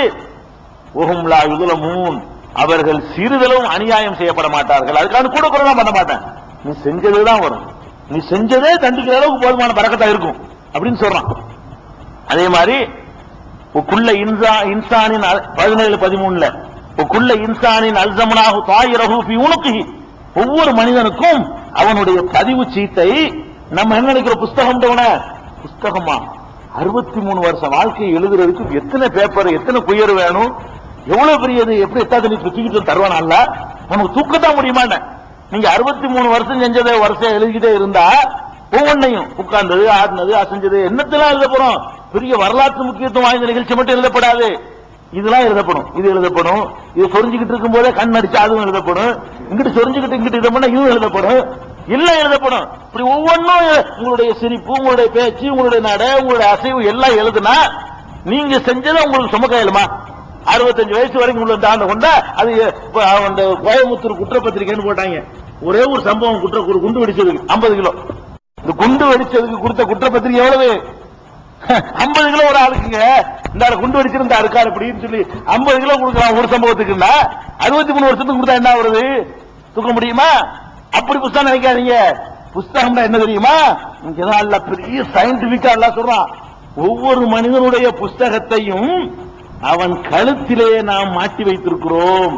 வஹும் லா யுظلمون, அவர்கள் சிறிதளவும் அநியாயம் செய்யப்பட மாட்டார்கள். அதுக்கான கூட குறைலாம் பண்ண மாட்டேன், நீ செஞ்சதுதான் வரும், நீ செஞ்சதே தண்டிக்கிற அளவுக்கு போதுமான பரக்கத்தா இருக்கும் அப்படின்னு சொல்றான். அதே மாதிரி குல்ல இன்சானின் 17-13 குல்ல இன்சானின் அல்ஸம்னாஹு தாயிரஹு ஃபீ உனுகிஹி, ஒவ்வொரு மனிதனுக்கும் அவனுடைய பதிவு சீட்டை நம்ம என்ன நினைக்கிற புஸ்தகம், புஸ்தகமா 63 வருஷ வாழ்க்கையை எழுதுறதுக்கு எத்தனை பேப்பர், எத்தனை குயர் வேணும், எவ்வளவு பெரியது, எப்படி எத்தாது தூக்கிட்டு தருவானா இல்ல, நமக்கு தூக்கத்தான் முடியுமா? நீங்க 63 வருஷம் செஞ்சதை வருஷம் எழுதிக்கிட்டே இருந்தா ஒவ்வொன்னையும் உட்கார்ந்தது, ஆடினது, அசைஞ்சது என்னத்தெல்லாம் எழுத போறோம். பெரிய வரலாற்று முக்கியத்துவம் வாய்ந்த நிகழ்ச்சி மட்டும் எழுதப்படாது, இதெல்லாம் எழுதப்படும். இது எழுதப்படும், இது சொரிஞ்சுக்கிட்டு இருக்கும் போதே கண் அடிச்சு அதுவும் எழுதப்படும், இங்கிட்டு சொரிஞ்சுக்கிட்டு இங்கிட்டு இதை பண்ண இதுவும் எழுதப்படும், எல்லாம் எழுதப்படும். இப்படி ஒவ்வொன்றும் உங்களுடைய சிரிப்பு, உங்களுடைய பேச்சு, உங்களுடைய நட, உங்களுடைய அசைவு எல்லாம் எழுதுனா நீங்க செஞ்சதை உங்களுக்கு சுமக்க இயலுமா? 65 வயசு வரைக்கும் உள்ள தாண்ட கொண்டா அது அந்த கோயம்புத்தூர் குற்றப்பத்திரிக்கைன்னு போட்டாங்க. ஒரே ஒரு சம்பவம், குண்டு வெடிச்சதுக்கு 50 கிலோ. இந்த குண்டு வெடிச்சதுக்கு கொடுத்த குற்றப்பத்திரிக்கை எவ்வளவு? 50 கிலோ ஒரு ஆளுக்குங்க. இந்த குண்டு வெடிச்சிருந்தா இருக்காரு அப்படின்னு சொல்லி 50 கிலோ கொடுக்கலாம் ஒரு சம்பவத்துக்குன்னா 63 வருஷத்துக்கு கொடுத்தா என்ன வருது? தூக்க முடியுமா? அப்படி புஸ்தகம் நினைக்காதீங்க. புஸ்தகம்னா என்ன தெரியுமா? இங்கதான் பெரிய சயின்டிபிக்கா எல்லாம் சொல்றான். ஒவ்வொரு மனிதனுடைய புஸ்தகத்தையும் அவன் கழுத்திலே நாம் மாட்டி வைத்திருக்கிறோம்.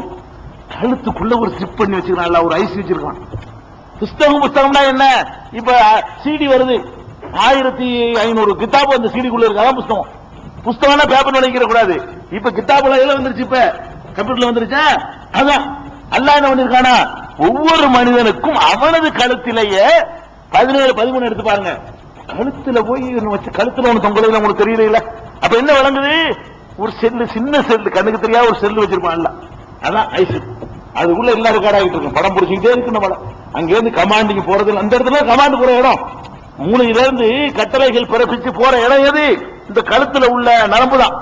கழுத்துக்குள்ள ஒரு ஸ்ட்ரிப் பண்ணி வச்சிருக்கான், ஒரு ஐஸ் வச்சிருக்கான். புஸ்தகம்னா என்ன? இப்ப சிடி வருது, 1500 கிதாபு அந்த சிடிக்குள்ள இருக்காதான் புஸ்தகம். புஸ்தகம்னா பேப்பர் நினைக்கிற கூடாது. இப்ப கிதாபுல எல்லாம் வந்துருச்சு, இப்ப கம்ப்யூட்டர்ல வந்துருச்சா? அதான் அல்லாஹ் என்ன பண்ணிருக்கானா, ஒவ்வொரு மனிதனுக்கும் அவனது கழுத்திலேயே 17-13 எடுத்து பாருங்க. கழுத்துல போய் வச்சு கழுத்துல ஒண்ணு தொங்கல உங்களுக்கு தெரியல. அப்ப என்ன விளங்குது? ஒரு செல்லு, சின்ன செல்லு, கண்ணுக்கு தெரியாத ஒரு செல்லு வச்சிருப்பான். அதான் ஐஸ். அதுக்குள்ள எல்லா ரெக்கார்ட் ஆகிட்டு இருக்கும், படம் பிடிச்சிக்கிட்டே இருக்கு. நம்மள அங்கிருந்து கமாண்டிங் போறது, அந்த இடத்துல கமாண்ட் போற இடம், மூளையிலிருந்து கட்டளைகள் பிறப்பிச்சு போற இடம் எது? இந்த கழுத்துல உள்ள நரம்பு தான்.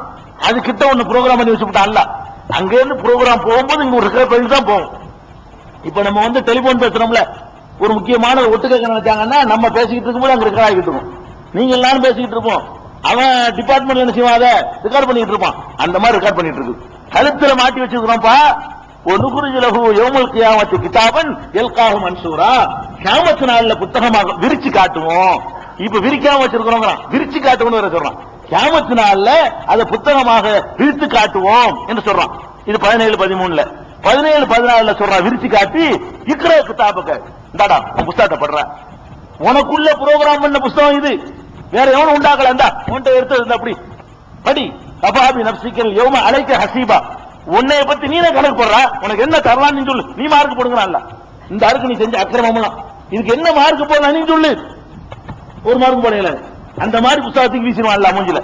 அது கிட்ட ஒண்ணு ப்ரோக்ராம் பண்ணி வச்சுட்டான். அங்க இருந்து ப்ரோக்ராம் போகும்போது இங்க ஒரு ரெக்கார்ட் பண்ணி தான் போகும். இப்ப நம்ம டெலிபோன் பேசுறோம்ல, ஒரு முக்கியமான ஒட்டுக்க நினைச்சாங்கன்னா நம்ம பேசிக்கிட்டு இருக்கும்போது அங்க ரெக்கார்ட் ஆகிட்டு இருக்கும். நீங்க எல்லாரும் பேசிக்கிட்டு இருப்போம், அவன் டிபார்ட்மெண்ட் என்ன செய்வான், அதை ரெக்கார்ட் பண்ணிட்டு இருப்பான். அந்த மாதிரி ரெக்கார்ட் பண்ணிட்டு இருக்கு. கழுத்துல மாட்டி வச்சிருக்கிறோம்ப்பா. ஒனுகுருஜலஹு யௌமல் கியாமத்தி கிதாபன் யல்காஹு மன்சூரா, கியாமத் நாள்ல புத்தகமாக விரிச்சு காட்டுவோம். இப்ப விரிக்காம வச்சிருக்கிறோம், விரிச்சு காட்டுவோம்னு வேற சொல்றான். கியாமத் நாள்ல அதை புத்தகமாக விரித்து காட்டுவோம் என்று சொல்றான். இது 17-13 17-14 சொல்றான், விரிச்சு காட்டி இக்ரா கிதாபக, இந்தாடா புஸ்தகத்தை படுற, உனக்குள்ள புரோகிராம் பண்ண புஸ்தகம் இது, வேற எவனும் உண்டாக்கல, உன்கிட்ட எடுத்தது அப்படி படி. கபாபி நப்சிக்கல் யௌம அலைக்க ஹசீபா, உன்னைய பத்தி நீனே கணக்கு போடுற, உனக்கு என்ன தரலான்னு சொல்லு, நீ மார்க் போடுங்கறான்ல. இந்த அருக்கு நீ செஞ்ச அக்கிரமம்லாம் இதுக்கு என்ன மார்க் போடலாம் நீ சொல்லு. ஒரு மார்க் போடல, அந்த மாதிரி புத்தகத்துக்கு வீசிடுவான்ல மூஞ்சில,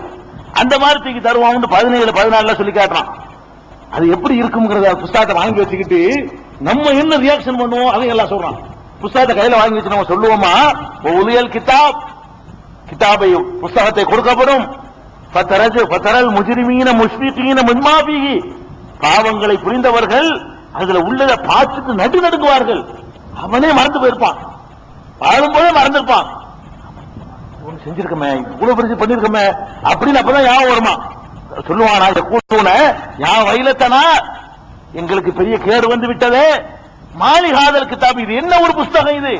அந்த மாதிரி தூக்கி தருவான். 17-14 சொல்லி காட்டுறான். அது எப்படி இருக்கும்ங்கறத புத்தகத்தை வாங்கி வச்சுக்கிட்டு நம்ம என்ன ரியாக்ஷன் பண்ணுவோம் அதை எல்லாம் சொல்றான். புத்தகத்தை கையில வாங்கி வச்சு நம்ம சொல்லுவோமா, உலியல் கிதாப், கிதாபை புத்தகத்தை கொடுக்கப்படும். ஃபதரல் முஜ்ரிமீன முஷ்ஃபிகீன மிம்மா ஃபீஹி, பாவங்களை புரிந்தவர்கள் அதுல உள்ளதை பார்த்துட்டு நடுநடுங்குவார்கள். அவனே மறந்து போயிருப்பான், வாழும்போதே மறந்திருப்பான். ஒண்ணு செஞ்சிருக்கமே, இவ்வளவு பெருசு பண்ணிருக்கமே அப்படின்னு அப்பதான் ஞாபகம் வருமா. சொல்லுவானா, இந்த கூட்டூன யா வைலத்தனா, எங்களுக்கு பெரிய கேடு வந்து விட்டதே. மாலிகாதல் கிதாப், இது என்ன ஒரு புஸ்தகம் இது?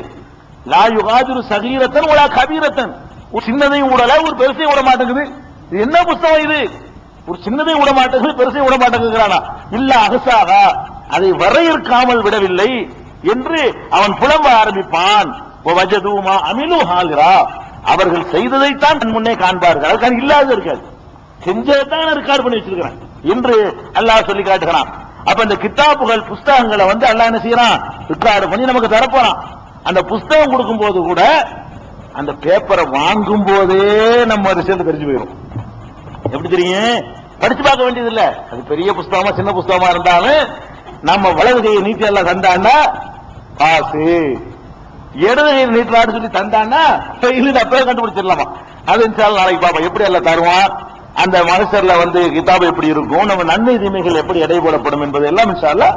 லா யுகாதிரு சகீரத்தன் வலா கபீரத்தன், ஒரு சின்னதையும் விடல, ஒரு பெருசையும் விட மாட்டேங்குது. இது என்ன புஸ்தகம் இது? ஒரு சின்னதையும் விட மாட்டேங்குது, பெருசையும் விட மாட்டேங்கிறானா. இல்ல அகசாக, அதை வரையறுக்காமல் விடவில்லை என்று அவன் புலம்ப ஆரம்பிப்பான். வஜதூமா அமிலு ஹாலிரா, அவர்கள் செய்ததைத்தான் தன் முன்னே காண்பார்கள், அதுக்கான இல்லாத இருக்காது, செஞ்சதான் ரெக்கார்ட் பண்ணி வச்சிருக்கிறான் என்று அல்லாஹ் சொல்லி காட்டுகிறான். அப்ப இந்த கிதாபுகள் புஸ்தகங்களை அல்லாஹ் என்ன செய்யறான், ரெக்கார்ட் பண்ணி நமக்கு தரப்போறான். அந்த புஸ்தகம் கொடுக்கும் போது கூட அந்த பேப்பரை வாங்கும் போதே நம்ம ரிசல்ட் தெரிஞ்சு போயிடும். எப்படி தெரியும்? படிச்சு பார்க்க வேண்டியது இல்ல. அது பெரிய புஸ்தகமா சின்ன புஸ்தகமா இருந்தாலும் நம்ம வலது கையை நீட்டி எல்லாம் தந்தாண்டா பாசு, இடது கையை நீட்டலான்னு சொல்லி தந்தாண்டா இல்ல அப்பவே கண்டுபிடிச்சிடலாமா. அது நாளைக்கு பாப்பா எப்படி எல்லாம் தருவான். அந்த மனுஷர்ல வந்து கிதாப் எப்படி இருக்கும், நம்ம நன்மை தீமைகள் எப்படி எடை போடப்படும் என்பது எல்லாம் இன்ஷா அல்லாஹ்